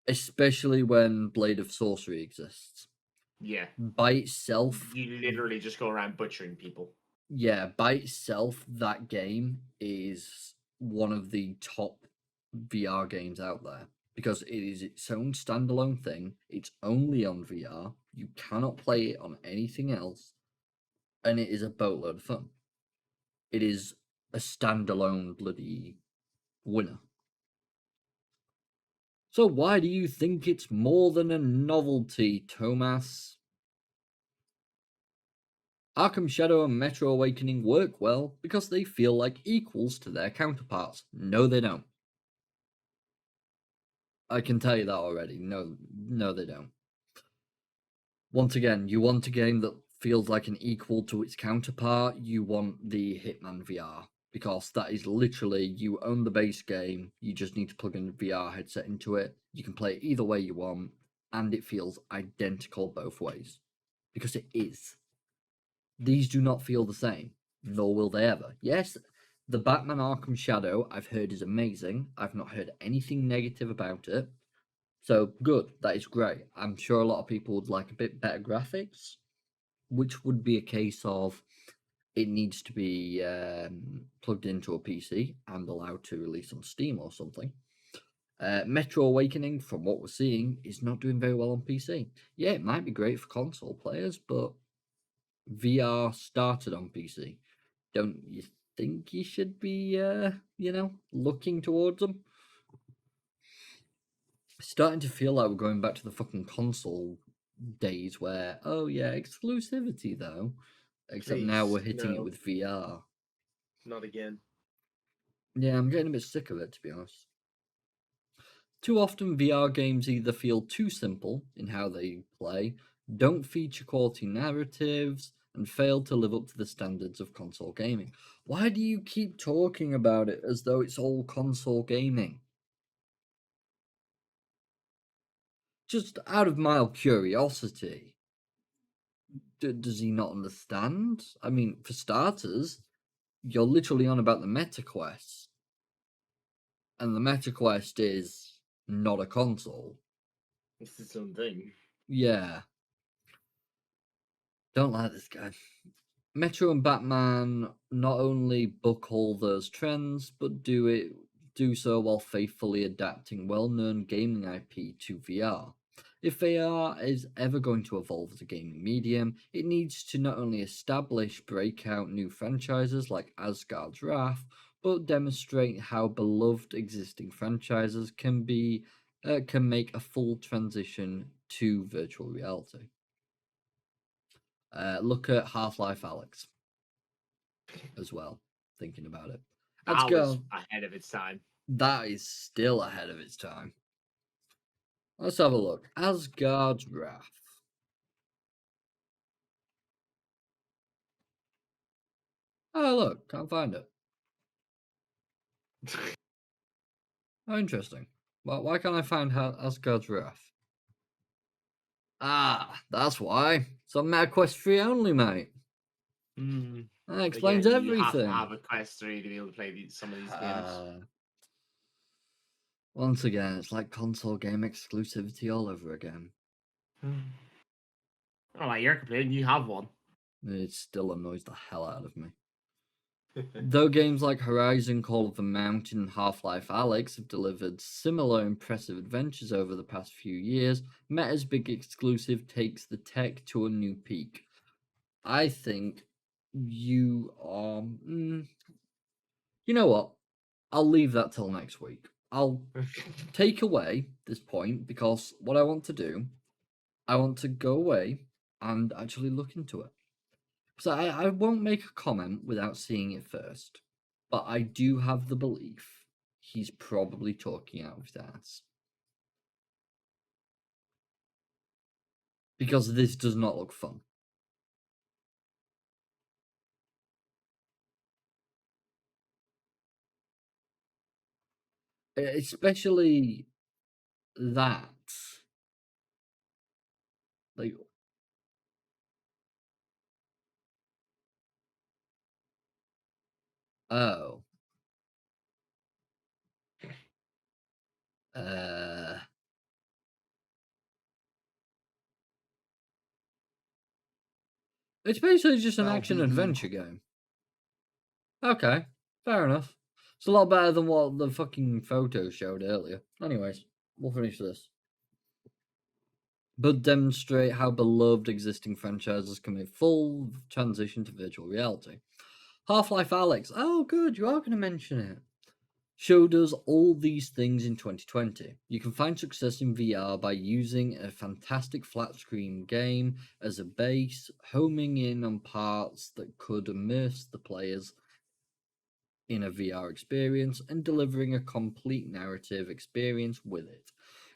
Speaker 1: Especially when Blade of Sorcery exists.
Speaker 2: Yeah.
Speaker 1: By itself,
Speaker 2: You literally just go around butchering people.
Speaker 1: yeah, by itself, that game is one of the top VR games out there because it is its own standalone thing. It's only on VR. You cannot play it on anything else, and it is a boatload of fun. It is a standalone bloody winner. So why do you think it's more than a novelty, Thomas? Arkham Shadow and Metro Awakening work well because they feel like equals to their counterparts. No, they don't. I can tell you that already. No, no, they don't. Once again, you want a game that feels like an equal to its counterpart. You want the Hitman VR because that is literally you own the base game. You just need to plug in a VR headset into it. You can play it either way you want, and it feels identical both ways because it is. These do not feel the same, nor will they ever. Yes, the Batman Arkham Shadow I've heard is amazing. I've not heard anything negative about it. So good, that is great. I'm sure a lot of people would like a bit better graphics, which would be a case of it needs to be plugged into a PC and allowed to release on Steam or something. Metro Awakening, from what we're seeing, is not doing very well on PC. Yeah, it might be great for console players, but VR started on PC. Don't you think you should be, looking towards them? Starting to feel like we're going back to the fucking console days where, oh yeah, exclusivity though. Except now we're
Speaker 2: Please,
Speaker 1: hitting it
Speaker 2: no,
Speaker 1: with VR.
Speaker 2: not again.
Speaker 1: Yeah, I'm getting a bit sick of it, to be honest. Too often, VR games either feel too simple in how they play, don't feature quality narratives, and fail to live up to the standards of console gaming. Why do you keep talking about it as though it's all console gaming? just out of mild curiosity, does he not understand? I mean, for starters, you're literally on about the Meta Quest, and the Meta Quest is not a console.
Speaker 2: It's its own thing.
Speaker 1: Yeah. Don't like this guy. Metro and Batman not only buck all those trends, but do so while faithfully adapting well-known gaming IP to VR. If VR is ever going to evolve as a gaming medium, it needs to not only establish breakout new franchises like Asgard's Wrath, but demonstrate how beloved existing franchises can make a full transition to virtual reality. Look at Half-Life Alex as well, thinking about it.
Speaker 2: That was ahead of its time.
Speaker 1: That is still ahead of its time. Let's have a look. Asgard's Wrath. Oh, look, can't find it. Oh, interesting. Well, why can't I find Asgard's Wrath? Ah, that's why. It's on MetaQuest 3 only, mate. That explains
Speaker 2: Again,
Speaker 1: everything.
Speaker 2: You have to have a Quest 3 to be able to play some of these games.
Speaker 1: Once again, it's like console game exclusivity all over again.
Speaker 2: Oh, like you're complaining, you have one.
Speaker 1: It still annoys the hell out of me. Though games like Horizon, Call of the Mountain, and Half-Life Alyx have delivered similar impressive adventures over the past few years, Meta's big exclusive takes the tech to a new peak. I think you are... You know what? I'll leave that till next week. I'll take away this point because what I want to do, I want to go away and actually look into it. So I won't make a comment without seeing it first, but I do have the belief he's probably talking out of his ass. Because this does not look fun. Especially that. Like, oh. It's basically just an action-adventure game. Okay, fair enough. It's a lot better than what the fucking photo showed earlier. Anyways, we'll finish this. But demonstrate how beloved existing franchises can make full transition to virtual reality. Half-Life Alyx, oh good, you are going to mention it, showed us all these things in 2020. You can find success in VR by using a fantastic flat-screen game as a base, homing in on parts that could immerse the players in a VR experience and delivering a complete narrative experience with it.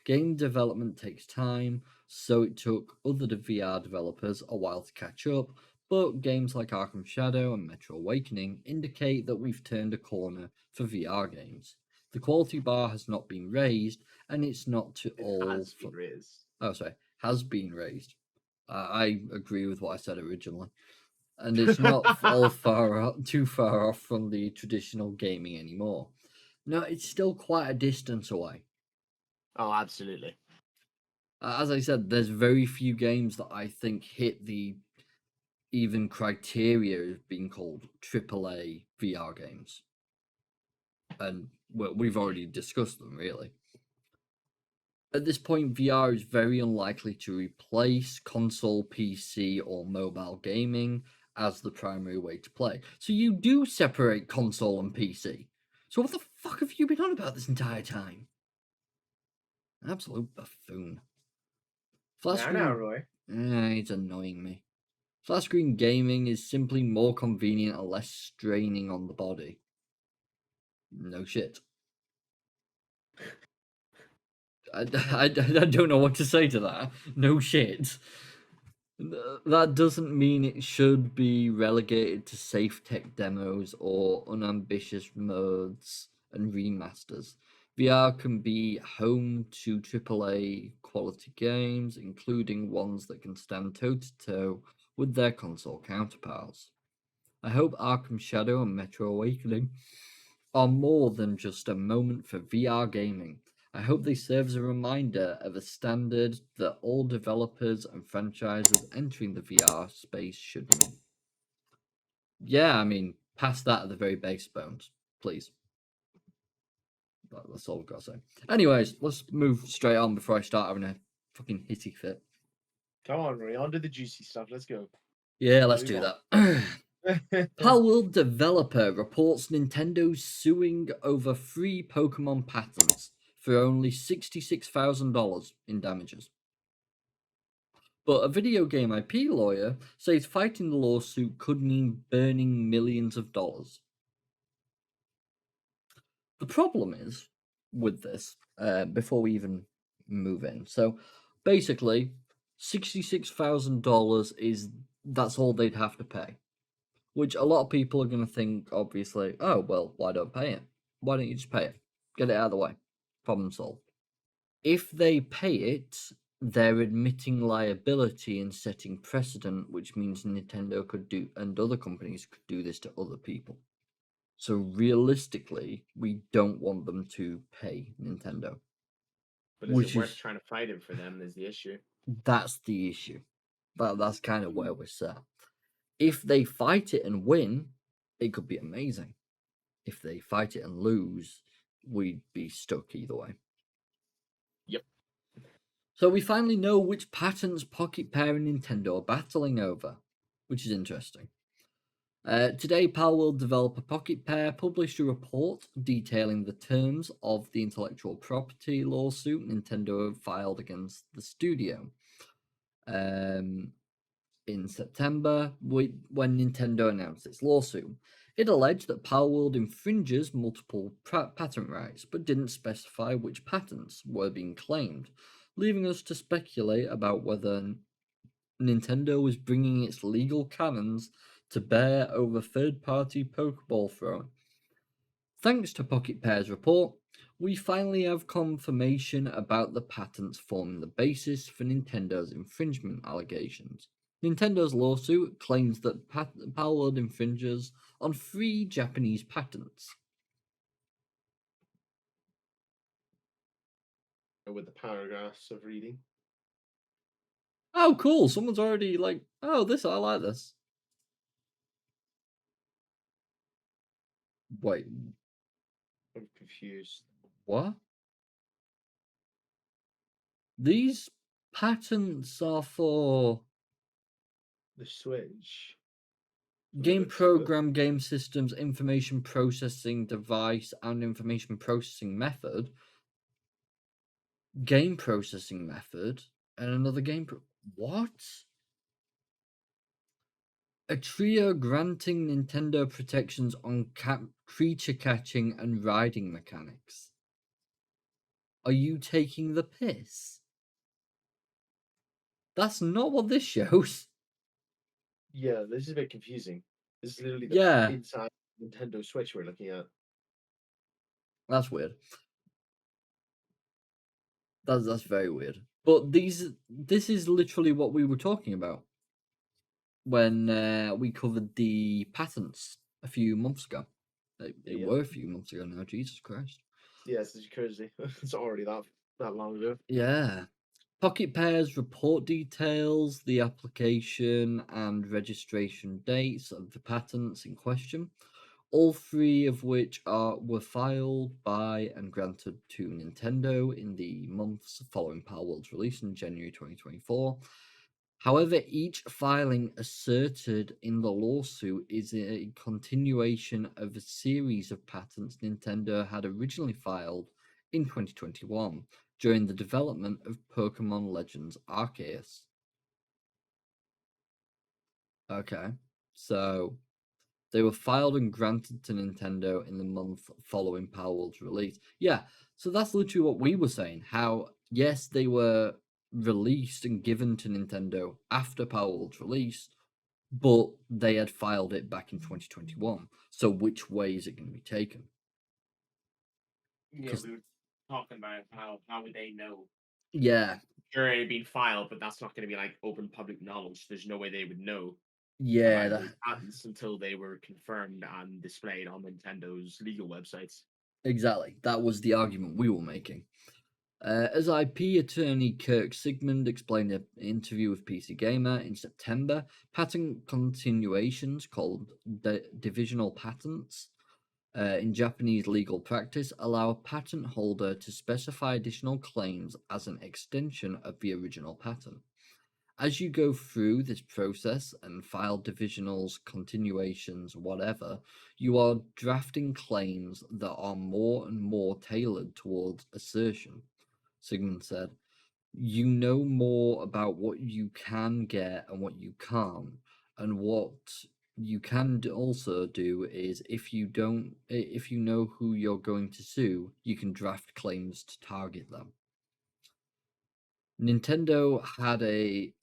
Speaker 1: Game development takes time, so it took other VR developers a while to catch up, but games like Arkham Shadow and Metro Awakening indicate that we've turned a corner for VR games. The quality bar has not been raised, and it's not to all...
Speaker 2: Has been raised.
Speaker 1: Oh, sorry, has been raised. I agree with what I said originally. And it's not too far off from the traditional gaming anymore. No, it's still quite a distance away.
Speaker 2: Oh, absolutely.
Speaker 1: As I said, there's very few games that I think hit the even criteria of being called AAA VR games. And we've already discussed them, really. At this point, VR is very unlikely to replace console, PC, or mobile gaming as the primary way to play. So you do separate console and PC. So what the fuck have you been on about this entire time? Absolute buffoon. Flat screen...
Speaker 2: I know, Roy.
Speaker 1: It's annoying me. Flat screen gaming is simply more convenient and less straining on the body. No shit. I don't know what to say to that. No shit. That doesn't mean it should be relegated to safe tech demos or unambitious modes and remasters. VR can be home to AAA quality games, including ones that can stand toe to toe with their console counterparts. I hope Arkham Shadow and Metro Awakening are more than just a moment for VR gaming. I hope they serve as a reminder of a standard that all developers and franchises entering the VR space should meet. Yeah, I mean, past that at the very base bones, please. That's all I've got to say. Anyways, let's move straight on before I start having a fucking hissy fit.
Speaker 2: Come on, Rory, on to the juicy stuff. Let's go.
Speaker 1: Yeah, let's
Speaker 2: Move
Speaker 1: do
Speaker 2: on.
Speaker 1: that. Palworld developer reports Nintendo suing over 3 Pokemon patents for only $66,000 in damages. But a video game IP lawyer says fighting the lawsuit could mean burning millions of dollars. The problem is with this, before we even move in. So basically, $66,000 is that's all they'd have to pay. Which a lot of people are going to think, obviously, oh, well, why don't pay it? Why don't you just pay it? Get it out of the way. Problem solved. If they pay it, they're admitting liability and setting precedent, which means Nintendo could do, and other companies could do this to other people. So realistically, we don't want them to pay Nintendo.
Speaker 2: But is it worth trying to fight him for them is the issue.
Speaker 1: That's the issue. That's kind of where we're set. If they fight it and win, it could be amazing. If they fight it and lose, we'd be stuck either way.
Speaker 2: Yep.
Speaker 1: So we finally know which patents Pocket Pair and Nintendo are battling over, which is interesting. Today, Palworld developer Pocket Pair published a report detailing the terms of the intellectual property lawsuit Nintendo filed against the studio. In September, when Nintendo announced its lawsuit, it alleged that Palworld infringes multiple patent rights, but didn't specify which patents were being claimed, leaving us to speculate about whether Nintendo was bringing its legal cannons to bear over third-party Pokeball throwing. Thanks to Pocket Pair's report, we finally have confirmation about the patents forming the basis for Nintendo's infringement allegations. Nintendo's lawsuit claims that Palworld infringes on 3 Japanese patents.
Speaker 2: With the paragraphs of reading.
Speaker 1: Oh, cool! Someone's already like, oh, I like this. Wait,
Speaker 2: I'm confused.
Speaker 1: what? These patents are for
Speaker 2: The Switch.
Speaker 1: game program, game systems, information processing device, and information processing method. Game processing method, and another what? A trio granting Nintendo protections on creature catching and riding mechanics. Are you taking the piss? That's not what this shows.
Speaker 2: Yeah, this is a bit confusing. This is literally
Speaker 1: Yeah,
Speaker 2: inside Nintendo Switch we're looking at.
Speaker 1: that's weird. That's very weird. But this is literally what we were talking about when we covered the patents a few months ago. They were a few months ago now. Jesus Christ.
Speaker 2: Yes, it's crazy. It's already that long ago.
Speaker 1: Yeah. Pocket Pair's report details the application and registration dates of the patents in question, all 3 of which were filed by and granted to Nintendo in the months following Palworld's release in January 2024. However, each filing asserted in the lawsuit is a continuation of a series of patents Nintendo had originally filed in 2021 during the development of Pokemon Legends Arceus. Okay, so they were filed and granted to Nintendo in the month following Palworld's release. Yeah, so that's literally what we were saying. How, yes, they were released and given to Nintendo after Palworld's release, but they had filed it back in 2021. So which way is it going to be taken?
Speaker 2: Yeah, talking about how would they know?
Speaker 1: Yeah,
Speaker 2: Sure, it had been filed, but that's not going to be like open public knowledge. There's no way they would know
Speaker 1: yeah,
Speaker 2: about those patents until they were confirmed and displayed on Nintendo's legal websites.
Speaker 1: exactly. That was the argument we were making. As IP attorney Kirk Sigmund explained in an interview with PC Gamer in September, patent continuations called divisional patents in Japanese legal practice allow a patent holder to specify additional claims as an extension of the original patent. As you go through this process and file divisionals, continuations, whatever, you are drafting claims that are more and more tailored towards assertion. Sigmund said, you know more about what you can get and what you can't. And what you can also do is if you know who you're going to sue, you can draft claims to target them. Nintendo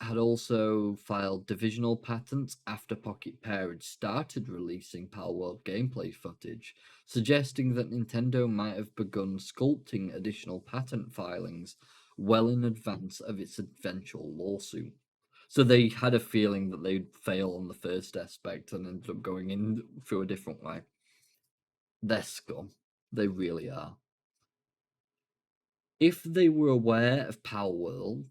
Speaker 1: had also filed divisional patents after Pocket Pair had started releasing Palworld gameplay footage, suggesting that Nintendo might have begun sculpting additional patent filings well in advance of its eventual lawsuit. So they had a feeling that they'd fail on the first aspect and ended up going in through a different way. They're scum. They really are. If they were aware of Palworld,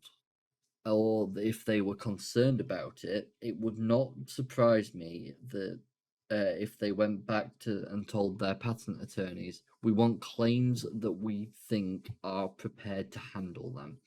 Speaker 1: or if they were concerned about it, it would not surprise me that if they went back to and told their patent attorneys, we want claims that we think are prepared to handle them.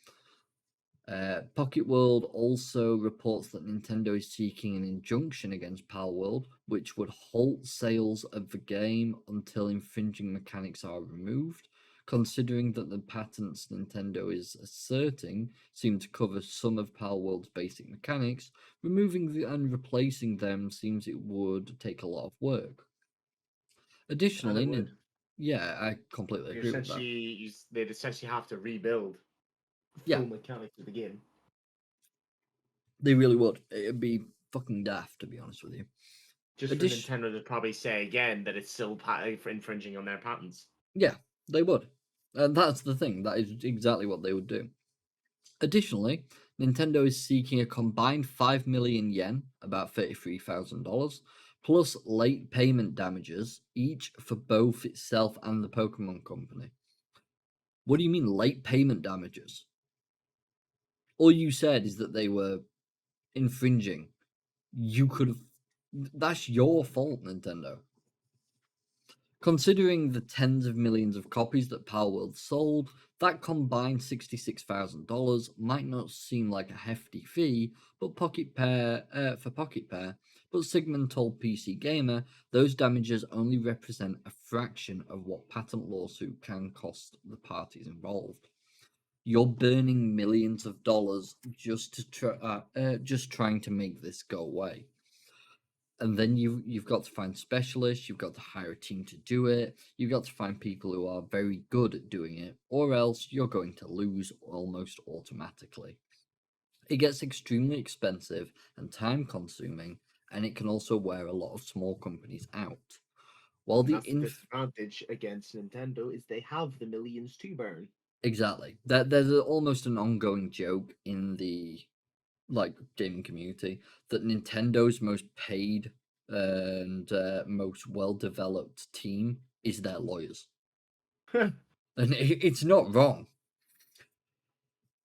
Speaker 1: Pocket World also reports that Nintendo is seeking an injunction against Palworld, which would halt sales of the game until infringing mechanics are removed. Considering that the patents Nintendo is asserting seem to cover some of Palworld's basic mechanics, removing and replacing them seems it would take a lot of work.
Speaker 2: And it
Speaker 1: Additionally,
Speaker 2: would.
Speaker 1: yeah, I completely agree with that.
Speaker 2: They'd essentially have to rebuild
Speaker 1: Yeah,
Speaker 2: full mechanics of the game.
Speaker 1: they really would. It'd be fucking daft, to be honest with you.
Speaker 2: Just for
Speaker 1: Addition,
Speaker 2: Nintendo to probably say again that it's still infringing on their patents.
Speaker 1: Yeah, they would. And that's the thing. That is exactly what they would do. Additionally, Nintendo is seeking a combined 5 million yen, about $33,000, plus late payment damages, each for both itself and the Pokemon Company. What do you mean late payment damages? All you said is that they were infringing. You could have. That's your fault, Nintendo. Considering the tens of millions of copies that Palworld sold, that combined $66,000 might not seem like a hefty fee, but Pocket Pair, but Sigmund told PC Gamer those damages only represent a fraction of what patent lawsuit can cost the parties involved. You're burning millions of dollars just just trying to make this go away. And then you've got to find specialists, you've got to hire a team to do it, you've got to find people who are very good at doing it, or else you're going to lose almost automatically. It gets extremely expensive and time consuming, and it can also wear a lot of small companies out. While
Speaker 2: And
Speaker 1: the
Speaker 2: that's the disadvantage against Nintendo is they have the millions to burn.
Speaker 1: exactly that there's almost an ongoing joke in the gaming community that Nintendo's most paid and most well developed team is their lawyers, and it's not wrong.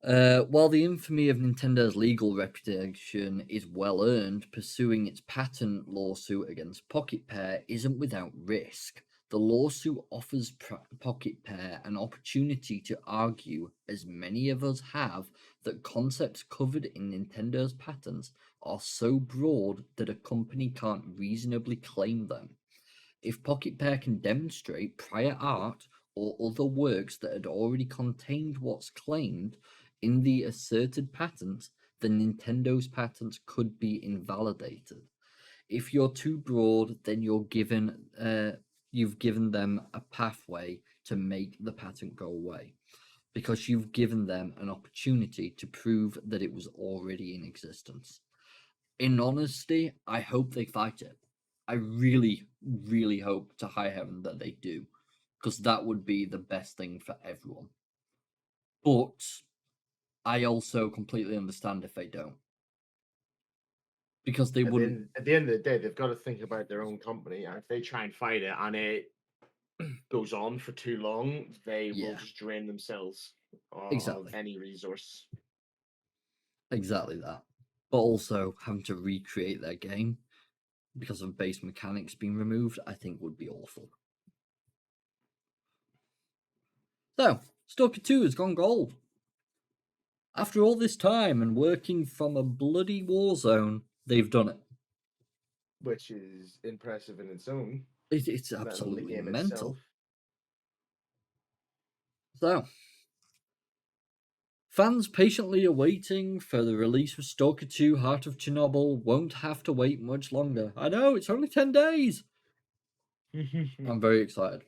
Speaker 1: While the infamy of Nintendo's legal reputation is well earned, pursuing its patent lawsuit against Pocket Pair isn't without risk. The lawsuit offers Pocket Pair an opportunity to argue, as many of us have, that concepts covered in Nintendo's patents are so broad that a company can't reasonably claim them. If Pocket Pair can demonstrate prior art or other works that had already contained what's claimed in the asserted patents, then Nintendo's patents could be invalidated. If you're too broad, then you've given them a pathway to make the patent go away because you've given them an opportunity to prove that it was already in existence. In honesty, I hope they fight it. I really, really hope to high heaven that they do. because that would be the best thing for everyone. But I also completely understand if they don't, because they wouldn't.
Speaker 2: At the end of the day, they've got to think about their own company, and if they try and fight it and it goes on for too long, they will
Speaker 1: Yeah,
Speaker 2: just drain themselves of
Speaker 1: exactly,
Speaker 2: any resource.
Speaker 1: exactly that. But also having to recreate their game because of base mechanics being removed, I think would be awful. So, Stalker 2 has gone gold. After all this time and working from a bloody war zone, they've done it.
Speaker 2: Which is impressive in its own,
Speaker 1: It's
Speaker 2: let alone the
Speaker 1: absolutely
Speaker 2: game itself.
Speaker 1: mental. So, fans patiently awaiting for the release of Stalker 2 Heart of Chernobyl won't have to wait much longer. I know, it's only 10 days. I'm very excited.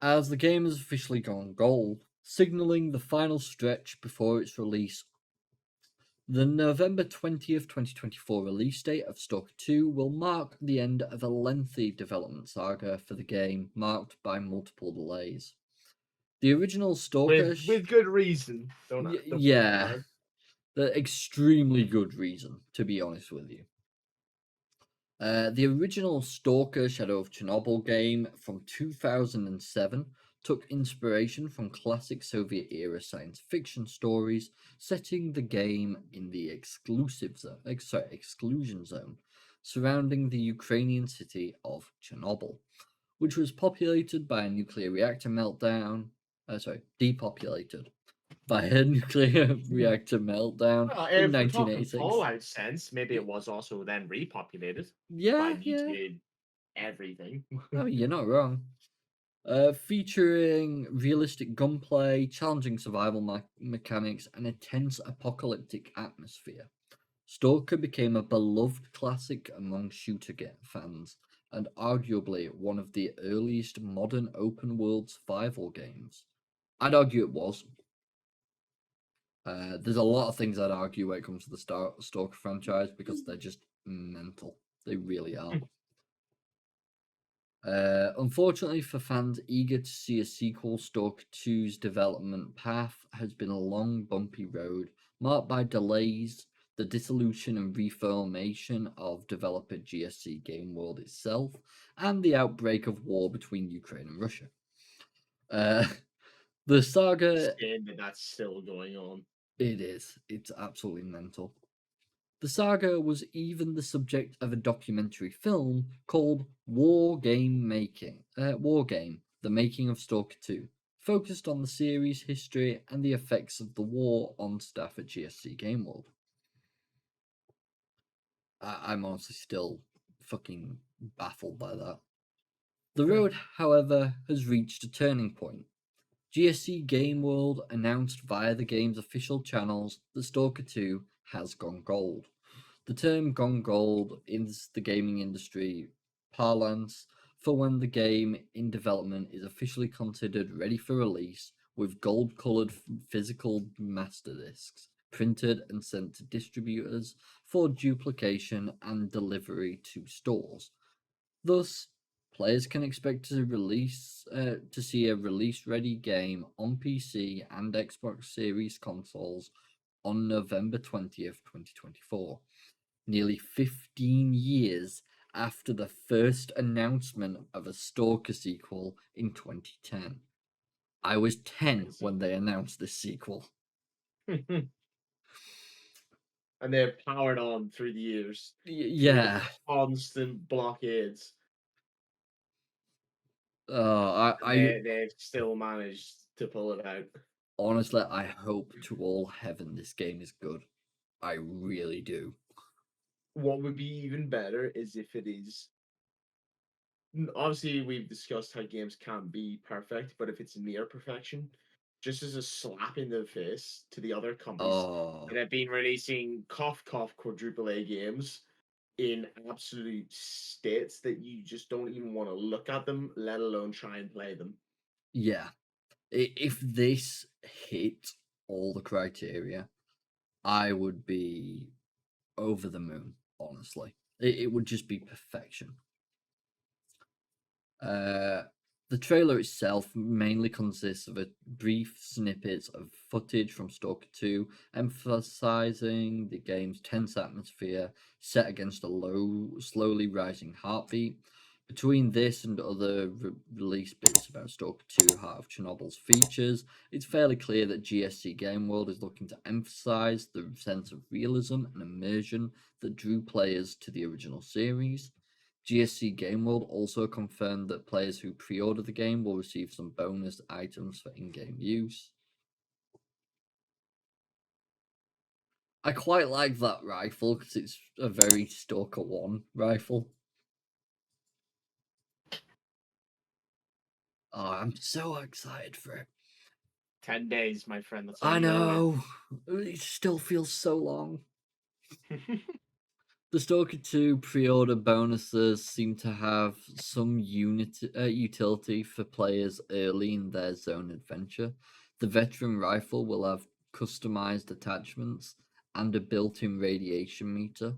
Speaker 1: As the game has officially gone gold, signaling the final stretch before its release. The November 20th, 2024 release date of Stalker 2 will mark the end of a lengthy development saga for the game, marked by multiple delays. The original Stalker.
Speaker 2: With good reason. Don't put it
Speaker 1: Yeah,
Speaker 2: hard.
Speaker 1: the extremely good reason, to be honest with you. The original Stalker Shadow of Chernobyl game from 2007 took inspiration from classic Soviet era science fiction stories, setting the game in the exclusion zone surrounding the Ukrainian city of Chernobyl, which was populated by a nuclear reactor meltdown. Depopulated by a nuclear reactor meltdown
Speaker 2: Well,
Speaker 1: in
Speaker 2: if we're talking
Speaker 1: 1986.
Speaker 2: Fallout sense, maybe it was also then repopulated by
Speaker 1: Yeah, yeah.
Speaker 2: mutated everything.
Speaker 1: I mean, you're not wrong. Featuring realistic gunplay, challenging survival mechanics, and a tense apocalyptic atmosphere. Stalker became a beloved classic among shooter fans, and arguably one of the earliest modern open world survival games. I'd argue it was. There's a lot of things I'd argue when it comes to the Stalker franchise because they're just mental. They really are. Unfortunately for fans eager to see a sequel, Stalker 2's development path has been a long, bumpy road marked by delays, the dissolution and reformation of developer GSC Game World itself, and the outbreak of war between Ukraine and Russia. Uh, the saga.
Speaker 2: Shame that that's still going on.
Speaker 1: It is. It's absolutely mental. The saga was even the subject of a documentary film called War Game, The Making of Stalker 2, focused on the series' history and the effects of the war on staff at GSC Game World. I'm honestly still fucking baffled by that. The road, however, has reached a turning point. GSC Game World announced via the game's official channels that Stalker 2 has gone gold. The term gone gold is the gaming industry parlance for when the game in development is officially considered ready for release, with gold coloured physical master discs printed and sent to distributors for duplication and delivery to stores. Thus, players can expect to see a release-ready game on PC and Xbox Series consoles on November 20th, 2024, nearly 15 years after the first announcement of a Stalker sequel in 2010. I was 10 when they announced this sequel.
Speaker 2: And they're powered on through the years, through the
Speaker 1: Yeah.
Speaker 2: constant blockades. And
Speaker 1: I
Speaker 2: they've still managed to pull it out.
Speaker 1: honestly, I hope to all heaven this game is good. I really do.
Speaker 2: What would be even better is if it is. Obviously, we've discussed how games can't be perfect, but if it's near perfection, just as a slap in the face to the other companies
Speaker 1: Oh,
Speaker 2: that have been releasing cough quadruple A games in absolute states that you just don't even want to look at them, let alone try and play them.
Speaker 1: yeah. If this hit all the criteria, I would be over the moon, honestly. It would just be perfection. Uh, the trailer itself mainly consists of a brief snippets of footage from Stalker 2, emphasizing the game's tense atmosphere set against a low, slowly rising heartbeat. Between this and other release bits about Stalker 2 Heart of Chernobyl's features, it's fairly clear that GSC Game World is looking to emphasize the sense of realism and immersion that drew players to the original series. GSC Game World also confirmed that players who pre-order the game will receive some bonus items for in-game use. I quite like that rifle because it's a very Stalker 1 rifle. Oh, I'm so excited for it.
Speaker 2: 10 days, my friend. That's all
Speaker 1: I
Speaker 2: you gotta
Speaker 1: know. It still feels so long.
Speaker 2: wait.
Speaker 1: The Stalker 2 pre-order bonuses seem to have some utility for players early in their zone adventure. The veteran rifle will have customized attachments and a built-in radiation meter,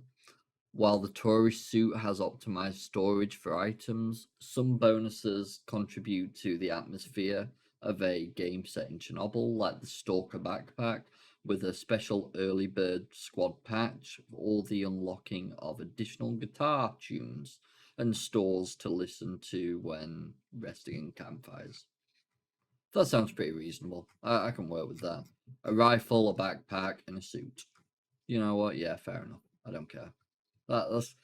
Speaker 1: while the tourist suit has optimized storage for items. Some bonuses contribute to the atmosphere of a game set in Chernobyl, like the Stalker backpack, with a special early bird squad patch, or the unlocking of additional guitar tunes and stores to listen to when resting in campfires. That sounds pretty reasonable. I can work with that. A rifle, a backpack, and a suit. You know what? Yeah, fair enough. I don't care. That's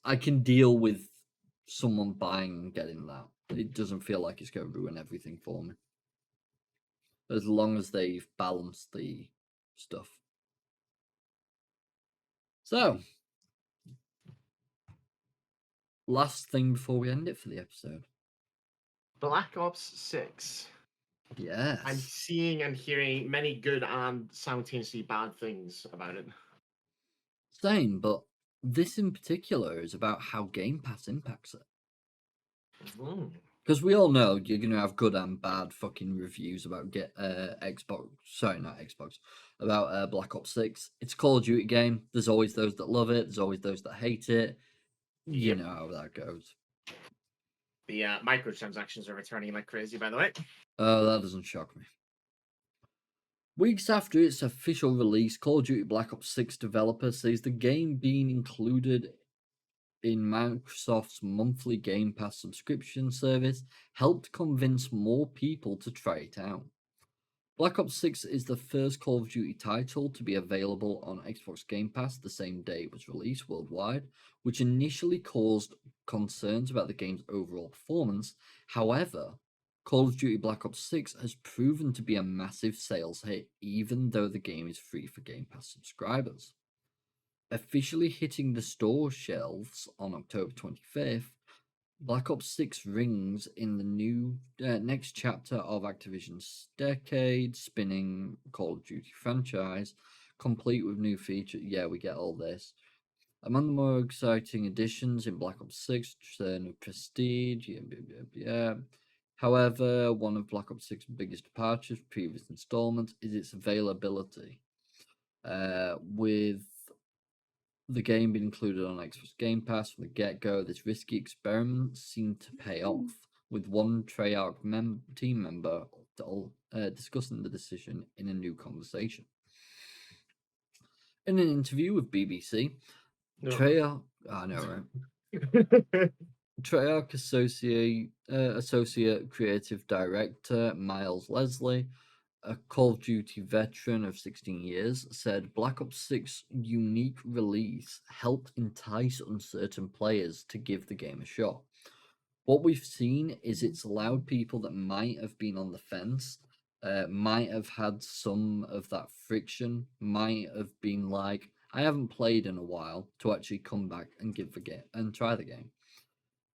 Speaker 1: I can deal with someone buying and getting that. It doesn't feel like it's going to ruin everything for me. As long as they've balanced the stuff. So, last thing before we end it for the episode.
Speaker 2: Black Ops 6. I'm
Speaker 1: Yes.
Speaker 2: seeing and hearing many good and simultaneously bad things about it.
Speaker 1: Same, but this in particular is about how Game Pass impacts it. Because we all know you're going to have good and bad fucking reviews about Xbox. Sorry, not Xbox. About Black Ops 6. It's a Call of Duty game. There's always those that love it. There's always those that hate it. You
Speaker 2: Yep.
Speaker 1: know how that goes.
Speaker 2: The microtransactions are returning like crazy, by the way.
Speaker 1: That doesn't shock me. Weeks after its official release, Call of Duty Black Ops 6 developer says the game being included in Microsoft's monthly Game Pass subscription service helped convince more people to try it out. Black Ops 6 is the first Call of Duty title to be available on Xbox Game Pass the same day it was released worldwide, which initially caused concerns about the game's overall performance. However, Call of Duty Black Ops 6 has proven to be a massive sales hit, even though the game is free for Game Pass subscribers. Officially hitting the store shelves on October 25th, Black Ops 6 rings in the new next chapter of Activision's decade-spinning Call of Duty franchise, complete with new features. Yeah, we get all this. Among the more exciting additions in Black Ops 6, Return of Prestige, yeah. However, one of Black Ops 6's biggest departures from previous installments is its availability. With the game being included on Xbox Game Pass from the get-go, this risky experiment seemed to pay off, with one Treyarch team member discussing the decision in a new conversation. In an interview with BBC, Treyarch, I know, right? Treyarch Associate Creative Director Miles Leslie, a Call of Duty veteran of 16 years, said Black Ops 6's unique release helped entice uncertain players to give the game a shot. What we've seen is it's allowed people that might have been on the fence, might have had some of that friction, might have been like, I haven't played in a while, to actually come back and give the game and try the game.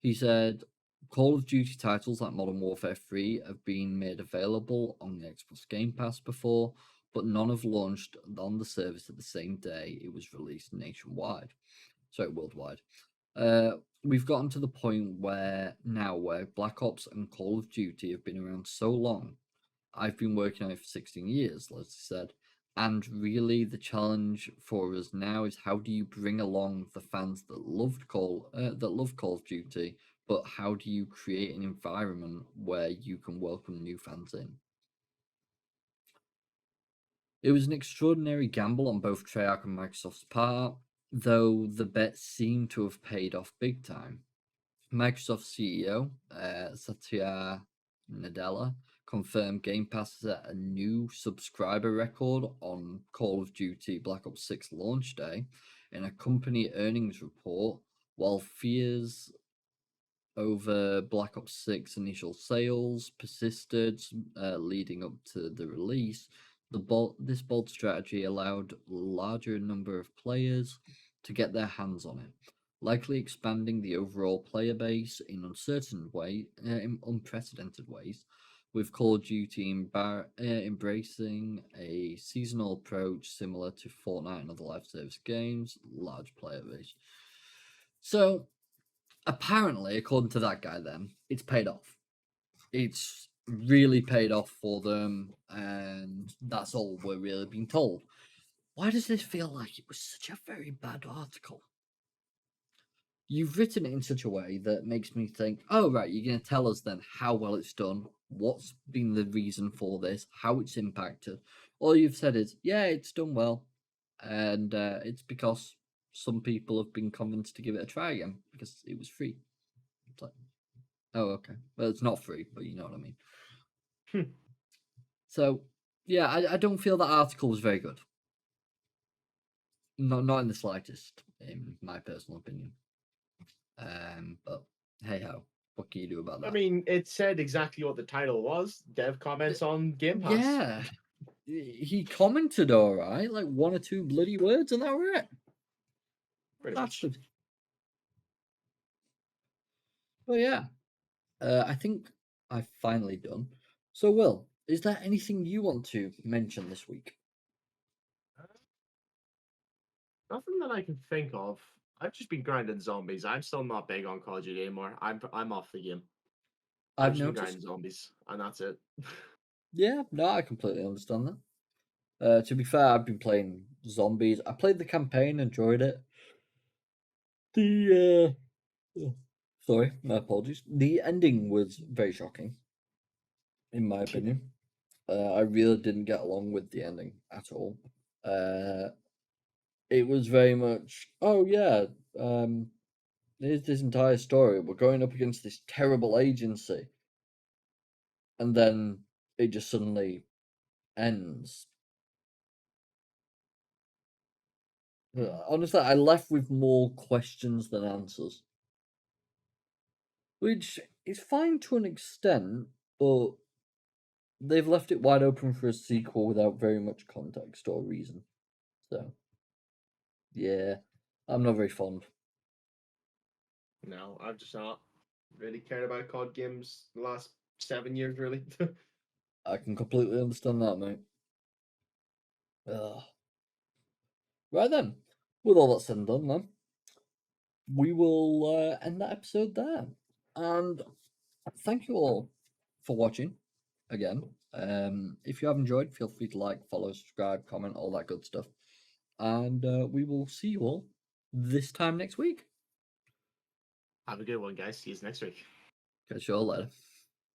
Speaker 1: He said, Call of Duty titles like Modern Warfare 3 have been made available on the Xbox Game Pass before, but none have launched on the service at the same day it was released nationwide. Sorry, worldwide. We've gotten to the point where Black Ops and Call of Duty have been around so long. I've been working on it for 16 years, Leslie said. And really, the challenge for us now is how do you bring along the fans that love Call of Duty, but how do you create an environment where you can welcome new fans in? It was an extraordinary gamble on both Treyarch and Microsoft's part, though the bet seemed to have paid off big time. Microsoft CEO Satya Nadella confirmed Game Pass set a new subscriber record on Call of Duty Black Ops 6 launch day in a company earnings report, while fears over Black Ops 6 initial sales persisted leading up to the release. This bold strategy allowed a larger number of players to get their hands on it, likely expanding the overall player base in in unprecedented ways, with Call of Duty embracing a seasonal approach similar to Fortnite and other live service games, large player base. So, apparently, according to that guy, then it's paid off. It's really paid off for them, and that's all we're really being told. Why does this feel like it was such a very bad article? You've written it in such a way that makes me think, oh, right, you're going to tell us then how well it's done, what's been the reason for this, how it's impacted. All you've said is, yeah, it's done well, and it's because some people have been convinced to give it a try again because it was free. It's like, oh, okay. Well, it's not free, but you know what I mean. So, yeah, I don't feel that article was very good. Not in the slightest, in my personal opinion. But hey ho, what can you do about that?
Speaker 2: I mean, it said exactly what the title was. Dev comments on Game Pass.
Speaker 1: Yeah, he commented all right, like one or two bloody words, and that were it.
Speaker 2: Pretty much.
Speaker 1: Well, yeah, I think I've finally done. So, Will, is there anything you want to mention this week?
Speaker 2: Nothing that I can think of. I've just been grinding zombies. I'm still not big on Call of Duty anymore. I'm off the game. I've
Speaker 1: I've
Speaker 2: just been
Speaker 1: noticed.
Speaker 2: grinding zombies, and that's it.
Speaker 1: Yeah, no, I completely understand that. To be fair, I've been playing zombies. I played the campaign, enjoyed it. Sorry, my apologies. The ending was very shocking, in my opinion. I really didn't get along with the ending at all. It was very much, oh yeah, here's this entire story. We're going up against this terrible agency, and then it just suddenly ends. Honestly, I left with more questions than answers, which is fine to an extent, but they've left it wide open for a sequel without very much context or reason. So, yeah, I'm not very fond.
Speaker 2: No, I've just not really cared about COD games the last 7 years, really.
Speaker 1: I can completely understand that, mate. Ugh. Right then, with all that said and done, then we will end that episode there. And thank you all for watching again. If you have enjoyed, feel free to like, follow, subscribe, comment, all that good stuff. And we will see you all this time next week.
Speaker 2: Have a good one, guys. See you next week.
Speaker 1: Catch you all later.